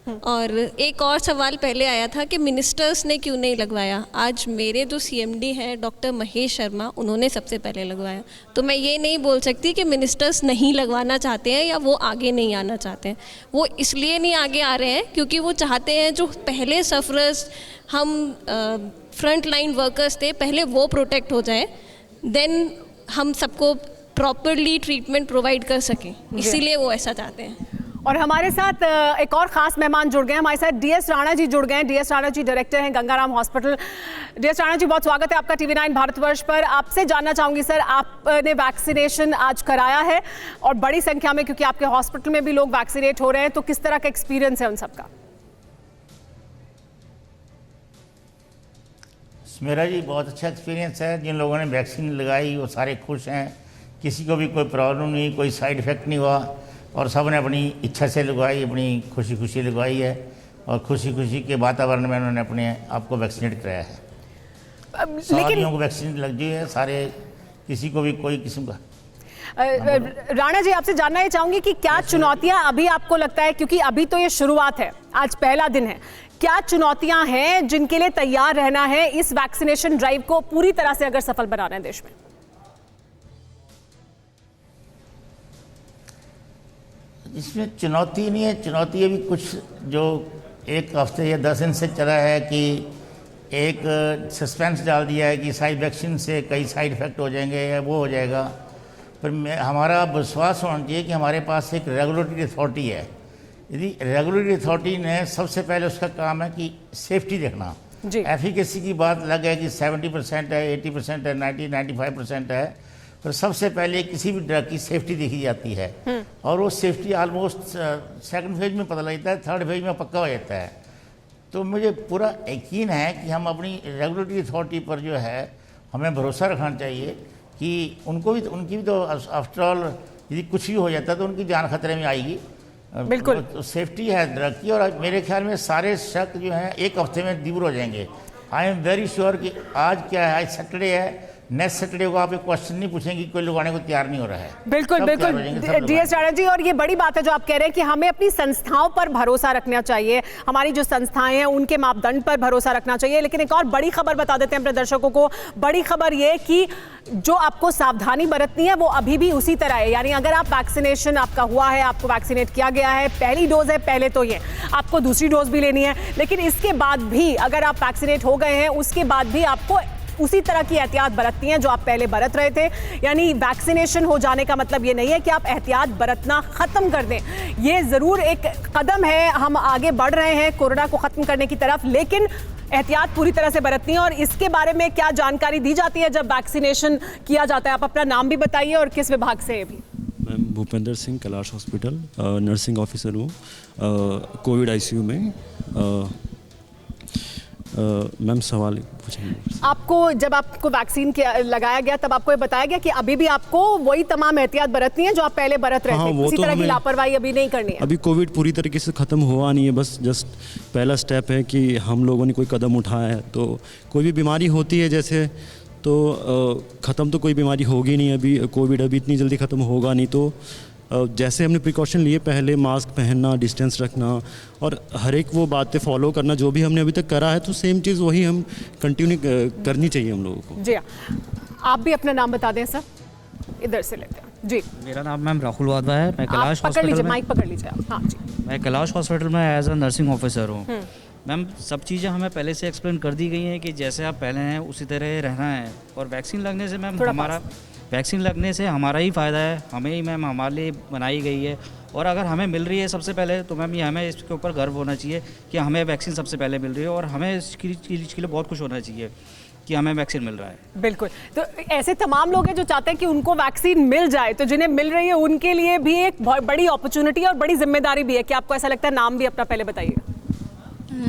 और एक और सवाल पहले आया था कि मिनिस्टर्स ने क्यों नहीं लगवाया। आज मेरे जो सीएमडी हैं डॉक्टर महेश शर्मा, उन्होंने सबसे पहले लगवाया। तो मैं ये नहीं बोल सकती कि मिनिस्टर्स नहीं लगवाना चाहते हैं या वो आगे नहीं आना चाहते हैं। वो इसलिए नहीं आगे आ रहे हैं क्योंकि वो चाहते हैं जो पहले सफरर्स, हम फ्रंट लाइन वर्कर्स थे, पहले वो प्रोटेक्ट हो जाए, देन हम सबको प्रॉपरली ट्रीटमेंट प्रोवाइड कर सकें, इसीलिए वो ऐसा चाहते हैं। और हमारे साथ एक और खास मेहमान जुड़ गए हैं, हमारे साथ डीएस राणा जी जुड़ गए हैं। डीएस राणा जी डायरेक्टर हैं गंगाराम हॉस्पिटल। डीएस राणा जी, बहुत स्वागत है आपका TV9 भारतवर्ष पर। आपसे जानना चाहूंगी सर, आपने वैक्सीनेशन आज कराया है और बड़ी संख्या में, क्योंकि आपके हॉस्पिटल में भी लोग वैक्सीनेट हो रहे हैं, तो किस तरह का एक्सपीरियंस है उन सबका? मेरा जी बहुत अच्छा एक्सपीरियंस है। जिन लोगों ने वैक्सीन लगाई वो सारे खुश हैं, किसी को भी कोई प्रॉब्लम नहीं, कोई साइड इफ़ेक्ट नहीं हुआ और सब ने अपनी इच्छा से लगवाई, अपनी खुशी खुशी लगवाई है और खुशी खुशी के वातावरण में उन्होंने अपने आप को वैक्सीनेट कराया है। सारियों को वैक्सीन लग गई है, सारे, किसी को भी कोई किस्म का। राणा जी, आपसे जानना ये चाहूंगी कि क्या चुनौतियां अभी आपको लगता है, क्योंकि अभी तो ये शुरुआत है, आज पहला दिन है, क्या चुनौतियां हैं जिनके लिए तैयार रहना है इस वैक्सीनेशन ड्राइव को पूरी तरह से अगर सफल बनाना है देश में? इसमें चुनौती नहीं है, चुनौती अभी कुछ जो एक हफ्ते या 10 दिन से चला है कि एक सस्पेंस डाल दिया है कि साइड वैक्सीन से कई साइड इफ़ेक्ट हो जाएंगे या वो हो जाएगा। पर हमारा विश्वास होना चाहिए कि हमारे पास एक रेगुलेटरी अथॉरिटी है। यदि रेगुलेटरी अथॉरिटी ने सबसे पहले उसका काम है कि सेफ्टी देखना, एफिकेसी की बात अलग है कि 70% है, 80% है, 90-95% है, पर सबसे पहले किसी भी ड्रग की सेफ्टी देखी जाती है और वो सेफ्टी ऑलमोस्ट सेकंड फेज में पता लगता है, थर्ड फेज में पक्का हो जाता है। तो मुझे पूरा यकीन है कि हम अपनी रेगुलेटरी अथॉरिटी पर जो है हमें भरोसा रखना चाहिए कि उनको भी, उनकी भी तो आफ्टर ऑल यदि कुछ भी हो जाता है तो उनकी जान खतरे में आएगी। बिल्कुल तो सेफ्टी है ड्रग की और मेरे ख्याल में सारे शक जो हैं एक हफ्ते में दूर हो जाएंगे। आई एम वेरी श्योर कि आज क्या है, आज सैटरडे है, नेक्स्ट सैटरडे को आप एक क्वेश्चन नहीं पूछेंगे कोई लगाने को तैयार नहीं हो रहा है। बिल्कुल बिल्कुल डीएस राणा जी, और ये बड़ी बात है जो आप कह रहे हैं कि हमें अपनी संस्थाओं पर भरोसा रखना चाहिए, हमारी जो संस्थाएं हैं उनके मापदंड पर भरोसा रखना चाहिए। लेकिन एक और बड़ी खबर बता देते हैं अपने दर्शकों को। बड़ी खबर ये कि जो आपको सावधानी बरतनी है वो अभी भी उसी तरह है। यानी अगर आप वैक्सीनेशन आपका हुआ है, आपको वैक्सीनेट किया गया है, पहली डोज है पहले, तो ये आपको दूसरी डोज भी लेनी है। लेकिन इसके बाद भी अगर आप वैक्सीनेट हो गए हैं, उसके बाद भी आपको उसी तरह की एहतियात बरतनी है जो आप पहले बरत रहे थे। यानी वैक्सीनेशन हो जाने का मतलब ये नहीं है कि आप एहतियात बरतना खत्म कर दें। ये जरूर एक कदम है, हम आगे बढ़ रहे हैं कोरोना को खत्म करने की तरफ, लेकिन एहतियात पूरी तरह से बरतनी है। और इसके बारे में क्या जानकारी दी जाती है जब वैक्सीनेशन किया जाता है? आप अपना नाम भी बताइए और किस विभाग से है भी? मैं Bhupendra Singh, Kailash hospital, nursing officer हूँ कोविड आईसीयू में। मैम सवाल पूछेंगे आपको, जब आपको वैक्सीन लगाया गया तब आपको ये बताया गया कि अभी भी आपको वही तमाम एहतियात बरतनी है जो आप पहले बरत रहे थे, किसी तरह की लापरवाही अभी नहीं करनी है? अभी कोविड पूरी तरीके से ख़त्म हुआ नहीं है, बस जस्ट पहला स्टेप है कि हम लोगों ने कोई कदम उठाया है। तो कोई भी बीमारी होती है जैसे, तो ख़त्म तो कोई बीमारी होगी नहीं अभी, कोविड अभी इतनी जल्दी ख़त्म होगा नहीं। तो जैसे हमने प्रिकॉशन लिए, पहले मास्क पहनना, डिस्टेंस रखना और हर एक वो बातें फॉलो करना जो भी हमने अभी तक करा है, तो सेम चीज़ वही हम कंटिन्यू करनी चाहिए हम लोगों को। जी आप भी अपना नाम बता दें सर, इधर से लेते हैं जी। मेरा नाम मैम राहुल वाधवा है, मैं कैलाश हॉस्पिटल में, माइक पकड़ लीजिए आप। हाँ जी, मैं कैलाश हॉस्पिटल में एज अ नर्सिंग ऑफिसर हूँ। मैम सब चीज़ें हमें पहले से एक्सप्लेन कर दी गई हैं कि जैसे आप पहले हैं उसी तरह रहना है। और वैक्सीन लगने से मैम वैक्सीन लगने से हमारा ही फ़ायदा है, हमें ही मैम हमारे लिए बनाई गई है। और अगर हमें मिल रही है सबसे पहले तो मैम ये हमें इसके ऊपर गर्व होना चाहिए कि हमें वैक्सीन सबसे पहले मिल रही है और हमें इसके लिए बहुत खुश होना चाहिए कि हमें वैक्सीन मिल रहा है। बिल्कुल, तो ऐसे तमाम लोग हैं जो चाहते हैं कि उनको वैक्सीन मिल जाए, तो जिन्हें मिल रही है उनके लिए भी एक बहुत बड़ी अपॉर्चुनिटी और बड़ी जिम्मेदारी भी है। क्या आपको ऐसा लगता है? नाम भी अपना पहले बताइए।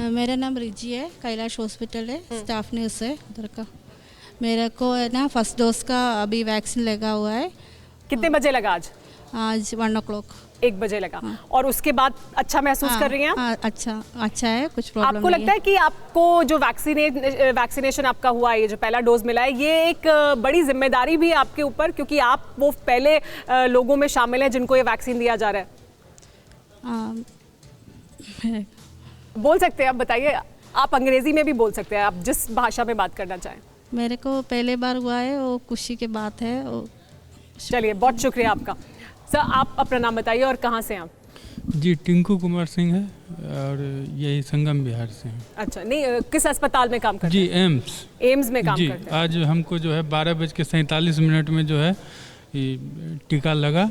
मेरा नाम रिजी है, कैलाश हॉस्पिटल है, स्टाफ नर्स है उधर का। मेरे को है ना फर्स्ट डोज का अभी वैक्सीन लगा हुआ है। कितने बजे लगा आज? आज 1 o'clock, 1 बजे लगा। और उसके बाद अच्छा महसूस कर रही हैं आप? अच्छा है, कुछ प्रॉब्लम आपको लगता है कि आपको जो वैक्सीनेशन आपका हुआ है, ये जो पहला डोज मिला है, ये एक बड़ी जिम्मेदारी भी है आपके ऊपर, क्योंकि आप वो पहले लोगों में शामिल हैं जिनको ये वैक्सीन दिया जा रहा है? बोल सकते हैं आप, बताइए। आप अंग्रेजी में भी बोल सकते हैं, आप जिस भाषा में बात करना चाहें। मेरे को पहले बार हुआ है, वो खुशी की बात है। चलिए, बहुत शुक्रिया आपका। सर, आप अपना नाम बताइए और कहाँ से हैं आप? जी, टिंकू कुमार सिंह है और यही संगम बिहार से हैं। अच्छा, नहीं, किस अस्पताल में काम करते हैं? जी, एम्स। एम्स में काम करते हैं। आज हमको जो है 12:47 में जो है टीका लगा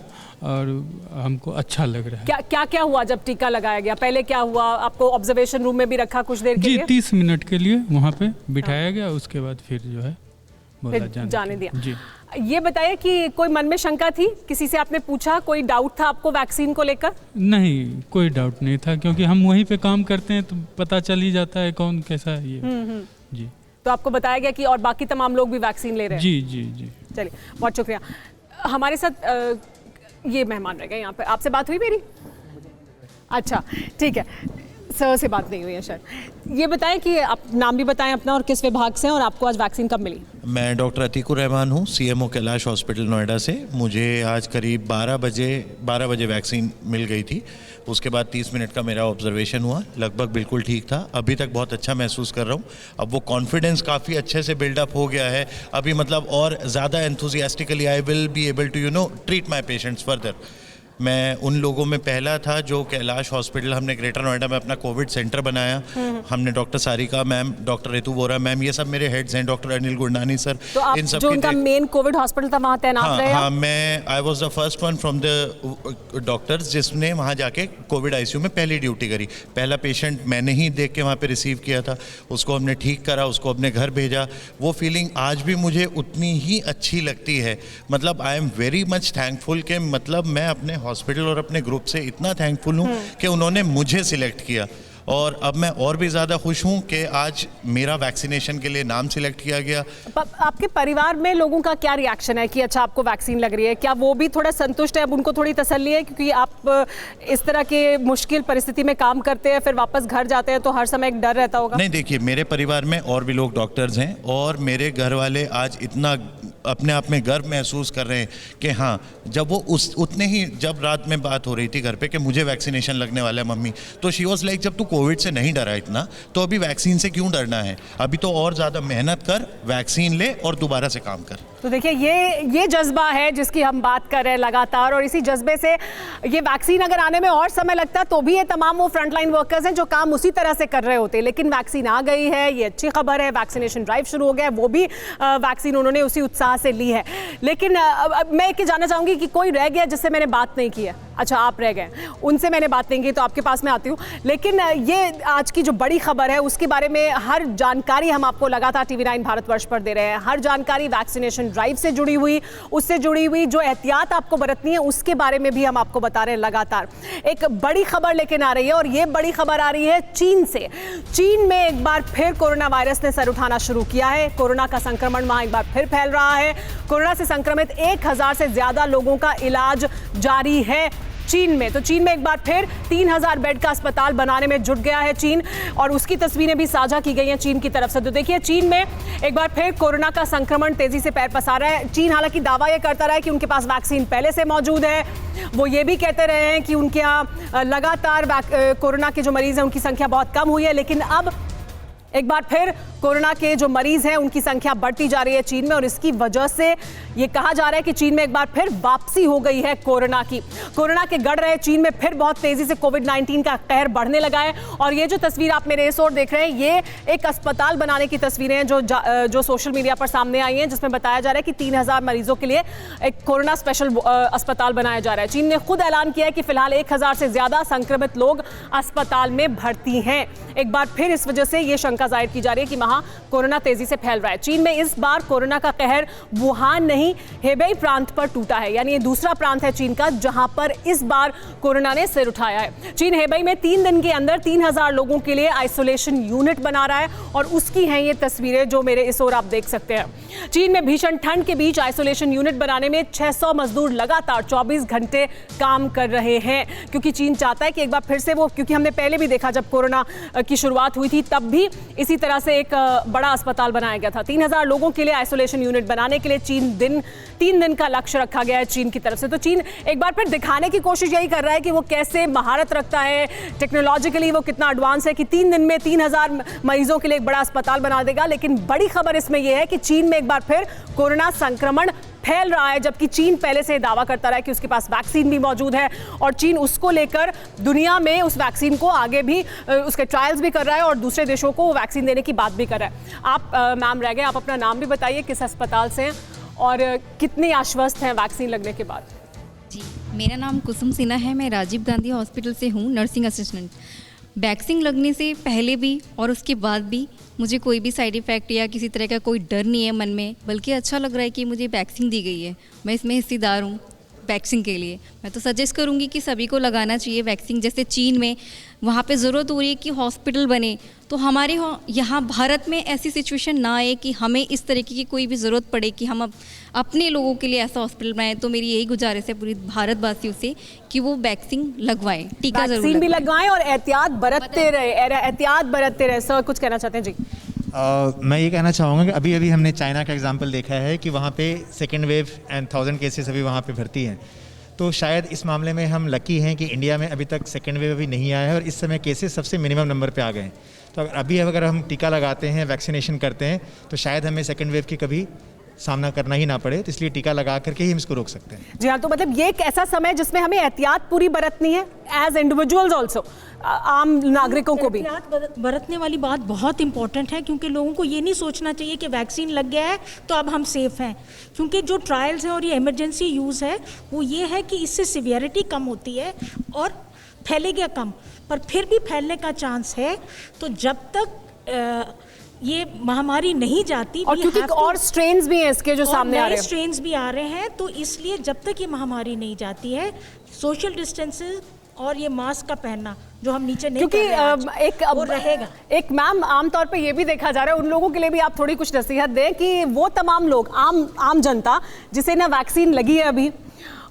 और हमको अच्छा लग रहा है। क्या हुआ जब टीका लगाया गया? पहले क्या हुआ? आपको ऑब्जर्वेशन रूम में भी रखा कुछ देर के लिए? 30 मिनट के लिए वहाँ पे बिठाया गया, उसके बाद फिर जो है जाने दिया। जी, ये बताइए कि कोई मन में शंका थी? किसी से आपने पूछा? कोई डाउट था आपको वैक्सीन को लेकर? नहीं, कोई डाउट नहीं था, क्योंकि हम वहीं पे काम करते हैं तो पता चल ही जाता है कौन कैसा है ये। जी, तो आपको बताया गया कि और बाकी तमाम लोग भी वैक्सीन ले रहे हैं? जी जी जी। चलिए, बहुत शुक्रिया। हमारे साथ ये मेहमान रह गए यहाँ पे। आपसे बात हुई मेरी? अच्छा, ठीक है, सर से बात नहीं हुई है शायद। ये बताएं कि आप नाम भी बताएं अपना और किस विभाग से हैं, और आपको आज वैक्सीन कब मिली? मैं डॉक्टर अतीकुर रहमान हूँ, सीएमओ कैलाश हॉस्पिटल नोएडा से। मुझे आज करीब 12 बजे वैक्सीन मिल गई थी। उसके बाद 30 मिनट का मेरा ऑब्जर्वेशन हुआ, लगभग बिल्कुल ठीक था। अभी तक बहुत अच्छा महसूस कर रहा हूँ। अब वो कॉन्फिडेंस काफ़ी अच्छे से बिल्डअप हो गया है अभी, मतलब और ज़्यादा enthusiastically I will be able to treat my patients further. मैं उन लोगों में पहला था जो कैलाश हॉस्पिटल, हमने ग्रेटर नोएडा में अपना कोविड सेंटर बनाया। हमने doctor Sarika ma'am, doctor Ritu Vora ma'am, ये सब मेरे हेड्स हैं, डॉक्टर अनिल गुरनानी सर, तो आप इन सब जो उनका मेन कोविड हॉस्पिटल था वहाँ तैनात रहे? हाँ, मैं I was the first one from the doctors जिसने वहाँ जाके कोविड आईसीयू में पहली ड्यूटी करी। पहला पेशेंट मैंने ही देख के वहाँ पे रिसीव किया था, उसको हमने ठीक करा, उसको अपने घर भेजा। वो फीलिंग आज भी मुझे उतनी ही अच्छी लगती है। मतलब I am very much thankful कि मतलब मैं अपने हॉस्पिटल और अपने ग्रुप से इतना थैंकफुल हूँ कि उन्होंने मुझे सिलेक्ट किया। और अब मैं और भी ज़्यादा खुश हूँ कि आज मेरा वैक्सीनेशन के लिए नाम सिलेक्ट किया गया। आपके परिवार में लोगों का क्या रिएक्शन है कि अच्छा आपको वैक्सीन लग रही है? क्या वो भी थोड़ा संतुष्ट है? अब उनको थोड़ी तसल्ली है क्योंकि आप इस तरह के मुश्किल परिस्थिति में काम करते हैं, फिर वापस घर जाते हैं, तो हर समय एक डर रहता होगा? नहीं, देखिए, मेरे परिवार में और भी लोग डॉक्टर्स हैं और मेरे घर वाले आज इतना अपने आप में गर्व महसूस कर रहे हैं कि हाँ, जब वो उतने ही जब रात में बात हो रही थी घर पे कि मुझे वैक्सीनेशन लगने वाला है मम्मी, तो शी वॉज लाइक, जब तू कोविड से नहीं डरा इतना तो अभी वैक्सीन से क्यों डरना है? अभी तो और ज़्यादा मेहनत कर, वैक्सीन ले और दोबारा से काम कर। तो देखिए, ये जज्बा है जिसकी हम बात कर रहे हैं लगातार, और इसी जज्बे से ये वैक्सीन अगर आने में और समय लगता तो भी ये तमाम वो फ्रंटलाइन वर्कर्स हैं जो काम उसी तरह से कर रहे होते, लेकिन वैक्सीन आ गई है, ये अच्छी खबर है। वैक्सीनेशन ड्राइव शुरू हो गया है, वो भी वैक्सीन उन्होंने उसी उत्साह से ली है। लेकिन मैं एक जानना चाहूँगी कि कोई रह गया जिससे मैंने बात नहीं की है? अच्छा, आप रह गए, उनसे मैंने बात नहीं की, तो आपके पास मैं आती हूँ। लेकिन ये आज की जो बड़ी खबर है उसके बारे में हर जानकारी हम आपको लगातार TV9 भारतवर्ष पर दे रहे हैं। हर जानकारी वैक्सीनेशन ड्राइव से जुड़ी हुई, उससे जुड़ी हुई जो एहतियात आपको बरतनी है उसके बारे में भी हम आपको बता रहे हैं लगातार। एक बड़ी खबर लेकिन आ रही है, और ये बड़ी खबर आ रही है चीन से। चीन में एक बार फिर कोरोना वायरस ने सर उठाना शुरू किया है। कोरोना का संक्रमण वहां एक बार फिर फैल रहा है। कोरोना से संक्रमित 1000 से ज्यादा लोगों का इलाज जारी है चीन में। तो चीन में एक बार फिर 3000 बेड का अस्पताल बनाने में जुट गया है चीन, और उसकी तस्वीरें भी साझा की गई हैं चीन की तरफ से। तो देखिए, चीन में एक बार फिर कोरोना का संक्रमण तेजी से पैर पसार रहा है। चीन हालांकि दावा यह करता रहा है कि उनके पास वैक्सीन पहले से मौजूद है। वो ये भी कहते रहे हैं कि उनके यहाँ लगातार कोरोना के जो मरीज हैं उनकी संख्या बहुत कम हुई है, लेकिन अब एक बार फिर कोरोना के जो मरीज हैं उनकी संख्या बढ़ती जा रही है चीन में, और इसकी वजह से ये कहा जा रहा है कि चीन में एक बार फिर वापसी हो गई है कोरोना की। कोरोना के गढ़ रहे चीन में फिर बहुत तेजी से कोविड-19 का कहर बढ़ने लगा है। और ये जो तस्वीर आप मेरे इस ओर देख रहे हैं, ये एक अस्पताल बनाने की तस्वीरें हैं जो सोशल मीडिया पर सामने आई हैं, जिसमें बताया जा रहा है कि 3000 मरीजों के लिए एक कोरोना स्पेशल अस्पताल बनाया जा रहा है। चीन ने खुद ऐलान किया है कि फिलहाल 1000 से ज्यादा संक्रमित लोग अस्पताल में भर्ती हैं। एक बार फिर इस वजह से ये शंका जाहिर की जा रही है कि वहां कोरोना तेजी से फैल रहा है। चीन में इस बार कोरोना का कहर वुहान नहीं, हेबेई प्रांत पर टूटा है। यानी ये दूसरा प्रांत है चीन का जहां पर इस बार कोरोना ने सिर उठाया है। चीन हेबेई में 3 दिन के अंदर 3000 लोगों के लिए आइसोलेशन यूनिट बना रहा है, और उसकी हैं ये तस्वीरें जो मेरे इस ओर आप देख सकते हैं। चीन में भीषण ठंड के बीच आइसोलेशन यूनिट बनाने में 600 मजदूर लगातार 24 घंटे काम कर रहे हैं, क्योंकि चीन चाहता है कि एक बार फिर से वो, क्योंकि हमने पहले भी देखा जब कोरोना की शुरुआत हुई थी तब भी इसी तरह से एक बड़ा अस्पताल बनाया गया था। 3000 लोगों के लिए आइसोलेशन यूनिट बनाने के लिए 3 दिन का लक्ष्य रखा गया है चीन की तरफ से। तो चीन एक बार फिर दिखाने की कोशिश यही कर रहा है कि वो कैसे महारत रखता है, टेक्नोलॉजिकली वो कितना एडवांस है कि 3 दिन में 3000 मरीजों के लिए एक बड़ा अस्पताल बना देगा। लेकिन बड़ी खबर इसमें यह है कि चीन में एक बार फिर कोरोना संक्रमण फैल रहा है, जबकि चीन पहले से दावा करता रहा है कि उसके पास वैक्सीन भी मौजूद है और चीन उसको लेकर दुनिया में उस वैक्सीन को आगे भी उसके ट्रायल्स भी कर रहा है और दूसरे देशों को वो वैक्सीन देने की बात भी कर रहा है। आप मैम रह गए, आप अपना नाम भी बताइए, किस अस्पताल से हैं और कितने आश्वस्त हैं वैक्सीन लगने के बाद? जी, मेरा नाम कुसुम सिन्हा है, मैं राजीव गांधी हॉस्पिटल से हूँ, नर्सिंग असिस्टेंट। वैक्सीन लगने से पहले भी और उसके बाद भी मुझे कोई भी साइड इफ़ेक्ट या किसी तरह का कोई डर नहीं है मन में, बल्कि अच्छा लग रहा है कि मुझे वैक्सीन दी गई है। मैं इसमें हिस्सेदार हूँ वैक्सीन के लिए। मैं तो सजेस्ट करूँगी कि सभी को लगाना चाहिए वैक्सीन। जैसे चीन में वहाँ पे ज़रूरत हो रही है कि हॉस्पिटल बने, तो हमारे यहाँ भारत में ऐसी सिचुएशन ना आए कि हमें इस तरीके की कोई भी ज़रूरत पड़े कि हम अपने लोगों के लिए ऐसा हॉस्पिटल बनाएं। तो मेरी यही गुजारिश है पूरी भारतवासियों से कि वो वैक्सीन लगवाएं, टीका जरूर वैक्सीन भी लगवाएं और एहतियात बरतते रहे। सर कुछ कहना चाहते हैं? जी, मैं ये कहना चाहूँगा कि अभी अभी हमने चाइना का एग्जांपल देखा है कि वहाँ पे सेकेंड वेव एंड 1000 केसेस अभी वहाँ पे भर्ती हैं। तो शायद इस मामले में हम लकी हैं कि इंडिया में अभी तक सेकेंड वेव अभी नहीं आया है और इस समय केसेस सबसे मिनिमम नंबर पे आ गए हैं। तो अगर हम टीका लगाते हैं, वैक्सीनेशन करते हैं, तो शायद हमें सेकेंड वेव की कभी सामना करना ही ना पड़े। तो इसलिए टीका लगा करके ही हम इसको रोक सकते हैं। जी हाँ, तो मतलब ये एक ऐसा समय है जिसमें हमें एहतियात पूरी बरतनी है एज इंडिविजुअल्स ऑल्सो, आम नागरिकों को भी एहतियात बरतने वाली बात बहुत इंपॉर्टेंट है, क्योंकि लोगों को ये नहीं सोचना चाहिए कि वैक्सीन लग गया है तो अब हम सेफ हैं। क्योंकि जो ट्रायल्स हैं और ये इमरजेंसी यूज़ है वो ये है कि इससे सिवियरिटी कम होती है और फैलेगा कम, पर फिर भी फैलने का चांस है। तो जब तक ये महामारी नहीं जाती, और क्योंकि और स्ट्रेन्स भी हैं इसके जो सामने आ रहे हैं, स्ट्रेन्स भी आ रहे हैं, तो इसलिए जब तक ये महामारी नहीं जाती है, सोशल डिस्टेंसेस और ये मास्क का पहनना जो हम नीचे नहीं क्योंकि वो रहेगा। एक मैम आमतौर पे ये भी देखा जा रहा है, उन लोगों के लिए भी आप थोड़ी कुछ नसीहत दें कि वो तमाम लोग, आम जनता जिसे ना वैक्सीन लगी है अभी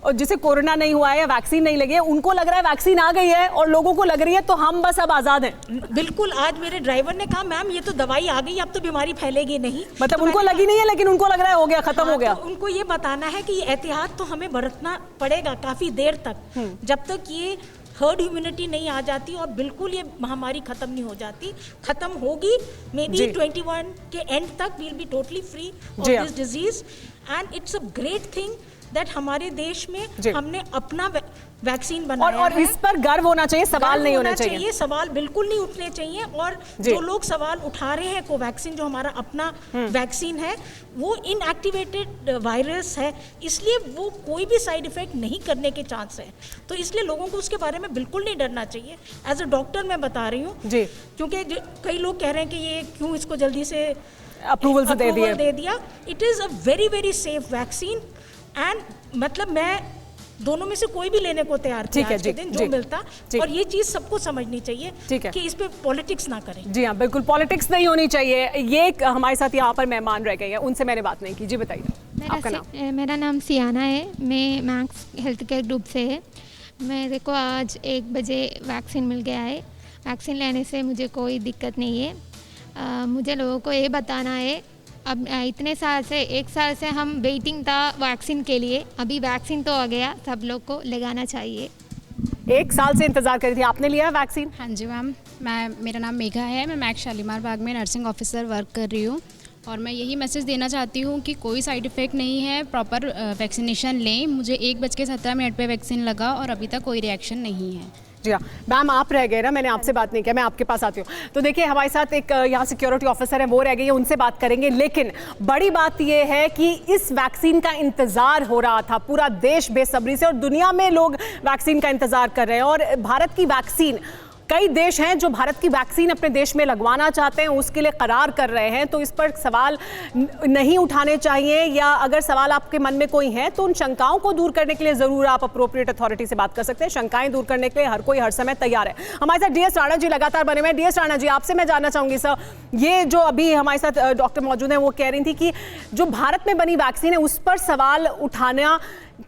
और जिसे कोरोना नहीं हुआ है या वैक्सीन नहीं लगी है, उनको लग रहा है वैक्सीन आ गई है और लोगों को लग रही है तो हम बस अब आज़ाद हैं। बिल्कुल, आज मेरे ड्राइवर ने कहा मैम ये तो दवाई आ गई, अब तो बीमारी फैलेगी नहीं। मतलब तो उनको लगी नहीं है लेकिन उनको लग रहा है हो गया, खत्म हो गया। तो उनको ये बताना है कि एहतियात तो हमें बरतना पड़ेगा काफ़ी देर तक, जब तक ये हर्ड इम्यूनिटी नहीं आ जाती और बिल्कुल ये महामारी खत्म नहीं हो जाती। खत्म होगी मे बी 21 के एंड तक, we'll be totally free of this disease and it's a great thing that हमारे देश में हमने अपना वैक्सीन बनाया और है। इस पर गर्व होना चाहिए, सवाल नहीं होना चाहिए। सवाल बिल्कुल नहीं उठने चाहिए। और जो लोग सवाल उठा रहे हैं, कोवैक्सीन जो हमारा अपना वैक्सीन है वो इनएक्टिवेटेड वायरस है, इसलिए वो कोई भी साइड इफेक्ट नहीं करने के चांस है। तो इसलिए लोगों को उसके बारे में बिल्कुल नहीं डरना चाहिए। एज अ डॉक्टर मैं बता रही हूँ, क्योंकि कई लोग कह रहे हैं कि ये क्यों इसको जल्दी से अप्रूवल दे दिया। It is a very very safe vaccine and मतलब मैं दोनों में से कोई भी लेने को तैयार थी आज के दिन जो मिलता। और ये चीज़ सबको समझनी चाहिए कि इस पे पॉलिटिक्स ना करें। जी हाँ, बिल्कुल पॉलिटिक्स नहीं होनी चाहिए। ये हमारे साथ यहाँ पर मेहमान रह गए हैं, उनसे मैंने बात नहीं की। जी बताइए आपका नाम। मेरा नाम सियाना है, मैं मैक्स हेल्थ केयर ग्रुप से है। मेरे को आज 1 बजे वैक्सीन मिल गया है। वैक्सीन लेने से मुझे कोई दिक्कत नहीं है। मुझे लोगों को ये बताना है, अब इतने साल से 1 साल से हम वेटिंग था वैक्सीन के लिए, अभी वैक्सीन तो आ गया, सब लोग को लगाना चाहिए। 1 साल से इंतजार कर रही थी, आपने लिया वैक्सीन? हाँ जी मैम, मेरा नाम मेघा है, मैं मैक्स शालीमार बाग में नर्सिंग ऑफिसर वर्क कर रही हूँ। और मैं यही मैसेज देना चाहती हूँ कि कोई साइड इफ़ेक्ट नहीं है, प्रॉपर वैक्सीनेशन लें। मुझे 1:17 पे वैक्सीन लगा और अभी तक कोई रिएक्शन नहीं है। जी हाँ मैम, आप रह गए ना, मैंने आपसे बात नहीं किया, मैं आपके पास आती हूँ। तो देखिए हमारे साथ एक यहाँ सिक्योरिटी ऑफिसर है, वो रह गई है, उनसे बात करेंगे। लेकिन बड़ी बात ये है कि इस वैक्सीन का इंतजार हो रहा था, पूरा देश बेसब्री से, और दुनिया में लोग वैक्सीन का इंतजार कर रहे हैं। और भारत की वैक्सीन, कई देश हैं जो भारत की वैक्सीन अपने देश में लगवाना चाहते हैं, उसके लिए करार कर रहे हैं। तो इस पर सवाल नहीं उठाने चाहिए, या अगर सवाल आपके मन में कोई है तो उन शंकाओं को दूर करने के लिए ज़रूर आप अप्रोप्रिएट अथॉरिटी से बात कर सकते हैं। शंकाएं दूर करने के लिए हर कोई हर समय तैयार है। हमारे साथ DS राणा जी लगातार बने हुए हैं। DS राणा जी, आपसे मैं जानना चाहूँगी सर, ये जो अभी हमारे साथ डॉक्टर मौजूद हैं, वो कह रही थी कि जो भारत में बनी वैक्सीन है उस पर सवाल उठाना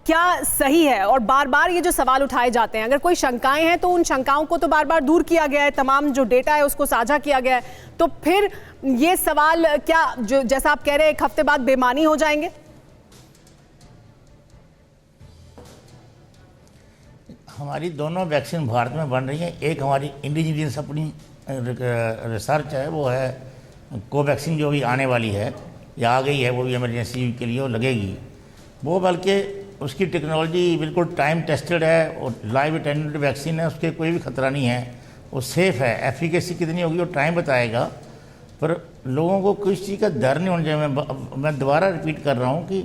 क्या सही है? और बार बार ये जो सवाल उठाए जाते हैं, अगर कोई शंकाएं हैं तो उन शंकाओं को तो बार बार दूर किया गया है, तमाम जो डेटा है उसको साझा किया गया है, तो फिर ये सवाल क्या, जो जैसा आप कह रहे हैं, एक हफ्ते बाद बेमानी हो जाएंगे? हमारी दोनों वैक्सीन भारत में बन रही हैं। एक हमारी इंडिजीनियस अपनी रिसर्च है, वो है कोवैक्सीन, जो भी आने वाली है या आ गई है, वो भी इमरजेंसी के लिए वो लगेगी। वो बल्कि उसकी टेक्नोलॉजी बिल्कुल टाइम टेस्टेड है और लाइव अटेंडेंट वैक्सीन है, उसके कोई भी ख़तरा नहीं है, वो सेफ़ है। एफिकेसी कितनी होगी वो टाइम बताएगा, पर लोगों को किसी चीज़ का डर नहीं होना चाहिए। मैं दोबारा रिपीट कर रहा हूँ कि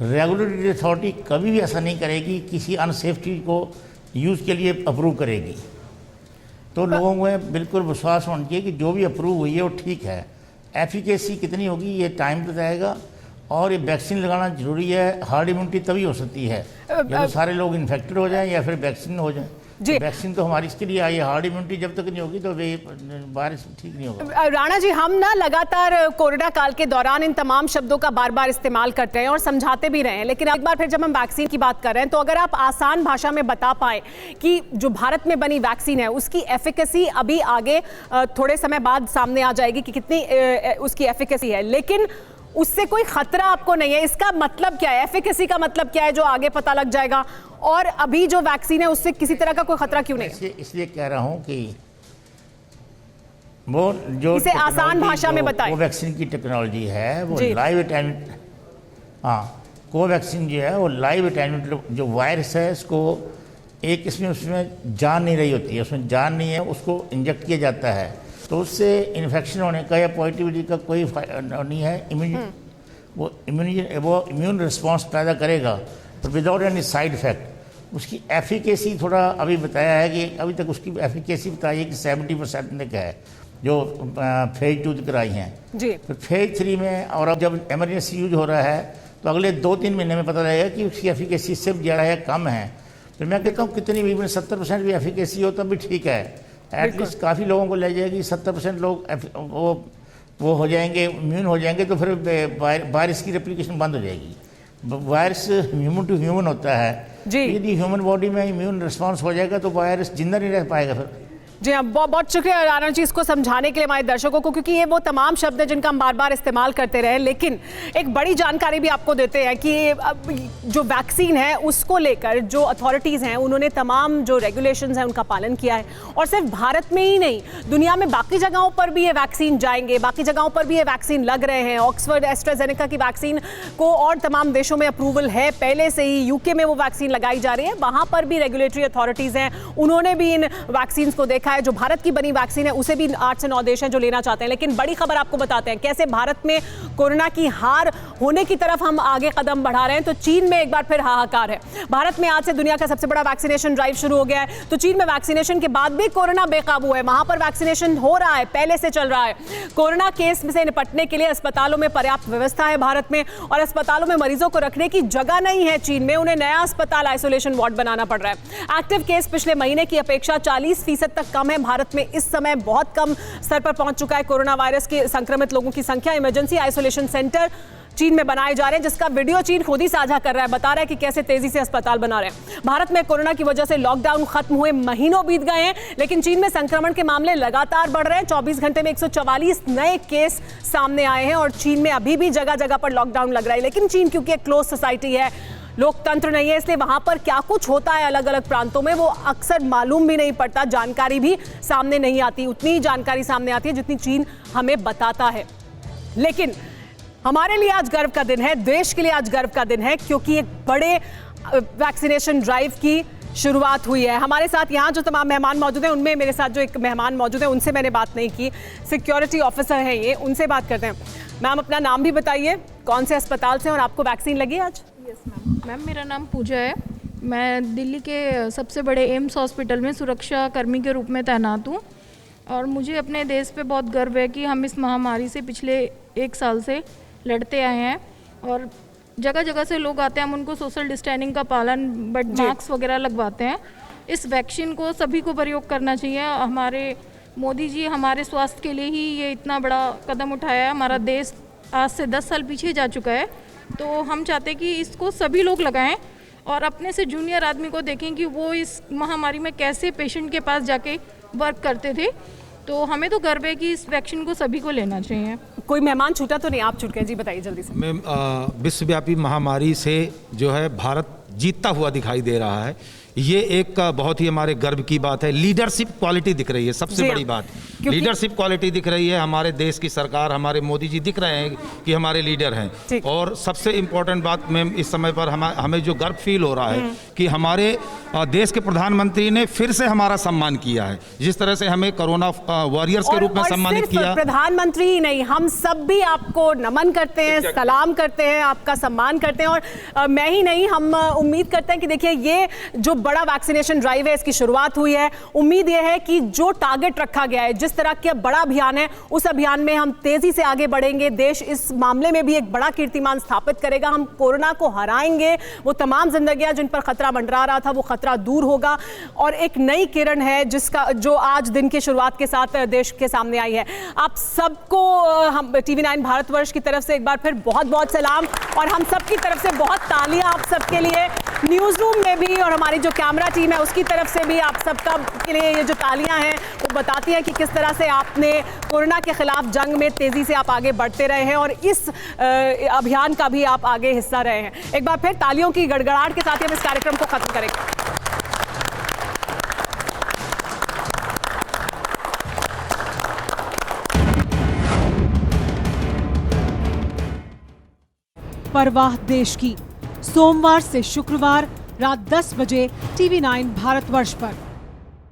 रेगुलेटरी अथॉरिटी कभी भी ऐसा नहीं करेगी, किसी अनसेफ चीज़ को यूज़ के लिए अप्रूव करेगी। तो लोगों में बिल्कुल विश्वास होना चाहिए कि जो भी अप्रूव हुई है वो ठीक है। एफिकेसी कितनी होगी ये टाइम बताएगा, और ये वैक्सीन लगाना जरूरी है। हार्ड इम्यूनिटी तभी हो सकती है जब तो सारे लोग इन्फेक्टेड हो जाएं या फिर वैक्सीन हो जाए। जी, वैक्सीन तो हमारी इसके लिए आई है, हार्ड इम्यूनिटी जब तक नहीं होगी तो वायरस ठीक नहीं होगा। राणा जी, हम ना लगातार कोरोना काल के दौरान इन तमाम शब्दों का बार बार इस्तेमाल करते हैं और समझाते भी रहे हैं, लेकिन एक बार फिर जब हम वैक्सीन की बात कर रहे हैं तो अगर आप आसान भाषा में बता पाए कि जो भारत में बनी वैक्सीन है उसकी एफिकेसी अभी आगे थोड़े समय बाद सामने आ जाएगी कि कितनी उसकी एफिकेसी है, लेकिन उससे कोई खतरा आपको नहीं है, इसका मतलब क्या है? एफिकेसी का मतलब क्या है जो आगे पता लग जाएगा, और अभी जो वैक्सीन है उससे किसी तरह का कोई खतरा क्यों नहीं है? इसलिए कह रहा हूं कि वो जो इसे आसान भाषा में बताएं। कोवैक्सीन की टेक्नोलॉजी है वो लाइव अटेंडेंट, कोवैक्सीन जो है वो लाइव अटेंडेंट जो वायरस है इसको एक उसमें जान नहीं रही होती है, उसमें जान नहीं है, उसको इंजेक्ट किया जाता है तो उससे इन्फेक्शन होने का या पॉजिटिविटी का कोई नहीं है। वो इम्यून रिस्पॉन्स पैदा करेगा पर विदाउट एनी साइड इफेक्ट। उसकी एफिकेसी थोड़ा अभी बताया है कि अभी तक उसकी एफिकेसी बताई है कि 70% तक है जो फेज 2 कराई हैं जी। तो फेज 3 में, और अब जब इमरजेंसी यूज हो रहा है तो अगले 2-3 महीने में पता लगेगा कि उसकी एफिकेसी सिर्फ ज़्यादा है कम है। तो मैं कहता हूँ कितनी भी 70% भी एफिकेसी हो तब भी ठीक है, एटलीस्ट काफ़ी लोगों को ले जाएगी। 70% लोग वो हो जाएंगे, इम्यून हो जाएंगे, तो फिर वायरस की रेप्लिकेशन बंद हो जाएगी। वायरस ह्यूमन टू ह्यूमन होता है जी। यदि ह्यूमन बॉडी में इम्यून रिस्पांस हो जाएगा तो वायरस जिंदा नहीं रह पाएगा फिर। जी हाँ, बहुत शुक्रिया राणा जी इसको समझाने के लिए हमारे दर्शकों को, क्योंकि ये वो तमाम शब्द हैं जिनका हम बार बार इस्तेमाल करते रहे, लेकिन एक बड़ी जानकारी भी आपको देते हैं कि जो वैक्सीन है उसको लेकर जो अथॉरिटीज़ हैं उन्होंने तमाम जो रेगुलेशंस हैं उनका पालन किया है, और सिर्फ भारत में ही नहीं, दुनिया में बाकी जगहों पर भी ये वैक्सीन जाएंगे, बाकी जगहों पर भी ये वैक्सीन लग रहे हैं। ऑक्सफर्ड एस्ट्राजेनेका की वैक्सीन को और तमाम देशों में अप्रूवल है पहले से ही, यूके में वो वैक्सीन लगाई जा रही है, वहाँ पर भी रेगुलेटरी अथॉरिटीज़ हैं, उन्होंने भी इन वैक्सीन को देखा है। जो भारत की बनी वैक्सीन है उसे भी 8 से 9 देश हैं जो लेना चाहते हैं। लेकिन बड़ी खबर आपको बताते हैं कैसे भारत में कोरोना की हार होने की तरफ हम आगे कदम बढ़ा रहे हैं। तो चीन में एक बार फिर हाहाकार है। भारत में आज से दुनिया का सबसे बड़ा वैक्सीनेशन ड्राइव शुरू हो गया है। तो चीन में वैक्सीनेशन के बाद भी कोरोना बेकाबू है, वहां पर वैक्सीनेशन हो रहा है, पहले से चल रहा है। कोरोना केस से निपटने के लिए अस्पतालों में पर्याप्त व्यवस्था है भारत में, और अस्पतालों में मरीजों को रखने की जगह नहीं है चीन में, उन्हें नया अस्पताल आइसोलेशन वार्ड बनाना पड़ रहा है। एक्टिव केस पिछले महीने की अपेक्षा 40% तक कम है। भारत में इस समय बहुत कम स्तर पर पहुंच चुका है कोरोना वायरस के संक्रमित लोगों की संख्या। इमरजेंसी आइसोलेशन सेंटर चीन में बनाए जा रहे हैं, जिसका वीडियो चीन खुद ही साझा कर रहा है, बता रहा है कि कैसे तेजी से अस्पताल बना रहे हैं। भारत में कोरोना की वजह से लॉकडाउन खत्म हुए महीनों बीत गए हैं, लेकिन चीन में संक्रमण के मामले लगातार बढ़ रहे हैं। 24 घंटे में 144 नए केस सामने आए हैं, और चीन में अभी भी जगह जगह पर लॉकडाउन लग रहा है। लेकिन चीन क्योंकि एक क्लोज सोसाइटी है, लोकतंत्र नहीं है, इसलिए वहां पर क्या कुछ होता है अलग अलग प्रांतों में वो अक्सर मालूम भी नहीं पड़ता, जानकारी भी सामने नहीं आती। उतनी ही जानकारी सामने आती है जितनी चीन हमें बताता है। लेकिन हमारे लिए आज गर्व का दिन है, देश के लिए आज गर्व का दिन है, क्योंकि एक बड़े वैक्सीनेशन ड्राइव की शुरुआत हुई है। हमारे साथ यहाँ जो तमाम मेहमान मौजूद हैं, उनमें मेरे साथ जो एक मेहमान मौजूद है उनसे मैंने बात नहीं की, सिक्योरिटी ऑफिसर हैं ये, उनसे बात करते हैं। मैम अपना नाम भी बताइए, कौन से अस्पताल से और आपको वैक्सीन लगी आज? यस मैम, मेरा नाम पूजा है, मैं दिल्ली के सबसे बड़े एम्स हॉस्पिटल में सुरक्षा कर्मी के रूप में तैनात हूँ, और मुझे अपने देश पे बहुत गर्व है कि हम इस महामारी से पिछले 1 साल से लड़ते आए हैं, और जगह जगह से लोग आते हैं, हम उनको सोशल डिस्टेंसिंग का पालन, बट मास्क वगैरह लगवाते हैं। इस वैक्सीन को सभी को प्रयोग करना चाहिए। हमारे मोदी जी हमारे स्वास्थ्य के लिए ही ये इतना बड़ा कदम उठाया है। हमारा देश आज से 10 साल पीछे जा चुका है, तो हम चाहते हैं कि इसको सभी लोग लगाएं, और अपने से जूनियर आदमी को देखें कि वो इस महामारी में कैसे पेशेंट के पास जाके वर्क करते थे। तो हमें तो गर्व है कि इस वैक्सीन को सभी को लेना चाहिए। कोई मेहमान छूटा तो नहीं, आप छूट गए जी, बताइए जल्दी से। मैम, विश्वव्यापी महामारी से जो है भारत जीतता हुआ दिखाई दे रहा है। ये एक बहुत ही हमारे गर्व की बात है। लीडरशिप क्वालिटी दिख रही है, सबसे बड़ी बात लीडरशिप क्वालिटी दिख रही है। हमारे देश की सरकार, हमारे मोदी जी दिख रहे हैं कि हमारे लीडर हैं। और सबसे इम्पोर्टेंट बात मैम, इस समय पर हमें जो गर्व फील हो रहा है कि हमारे देश के प्रधानमंत्री ने फिर से हमारा सम्मान किया है। जिस तरह से हमें कोरोना वॉरियर्स के रूप में सम्मानित किया। प्रधानमंत्री ही नहीं, हम सब भी आपको नमन करते हैं, सलाम करते हैं, आपका सम्मान करते हैं। और मैं ही नहीं, हम उम्मीद करते हैं कि देखिए ये जो बड़ा वैक्सीनेशन ड्राइव है, इसकी शुरुआत हुई है। उम्मीद यह है कि जो टारगेट रखा गया है, जिस तरह का बड़ा अभियान है, उस अभियान में हम तेजी से आगे बढ़ेंगे। देश इस मामले में भी एक बड़ा कीर्तिमान स्थापित करेगा। हम कोरोना को हराएंगे। वो तमाम जिंदगियां जिन पर खतरा मंडरा रहा था, वो खतरा दूर होगा। और एक नई किरण है जिसका जो आज दिन की शुरुआत के साथ देश के सामने आई है। आप सबको हम TV9 भारतवर्ष की तरफ से एक बार फिर बहुत बहुत सलाम, और हम सब की तरफ से बहुत तालियां आप सबके लिए। न्यूज़ रूम में भी और हमारी जो कैमरा टीम है उसकी तरफ से भी आप सबका के लिए ये जो तालियां हैं वो बताती हैं कि किस तरह से आपने कोरोना के खिलाफ जंग में तेजी से आप आगे बढ़ते रहे हैं और इस अभियान का भी आप आगे हिस्सा रहे हैं। एक बार फिर तालियों की गड़गड़ाहट के साथ ही हम इस कार्यक्रम को खत्म करेंगे। परवाह देश की, सोमवार से शुक्रवार रात 10 बजे TV9 भारतवर्ष पर।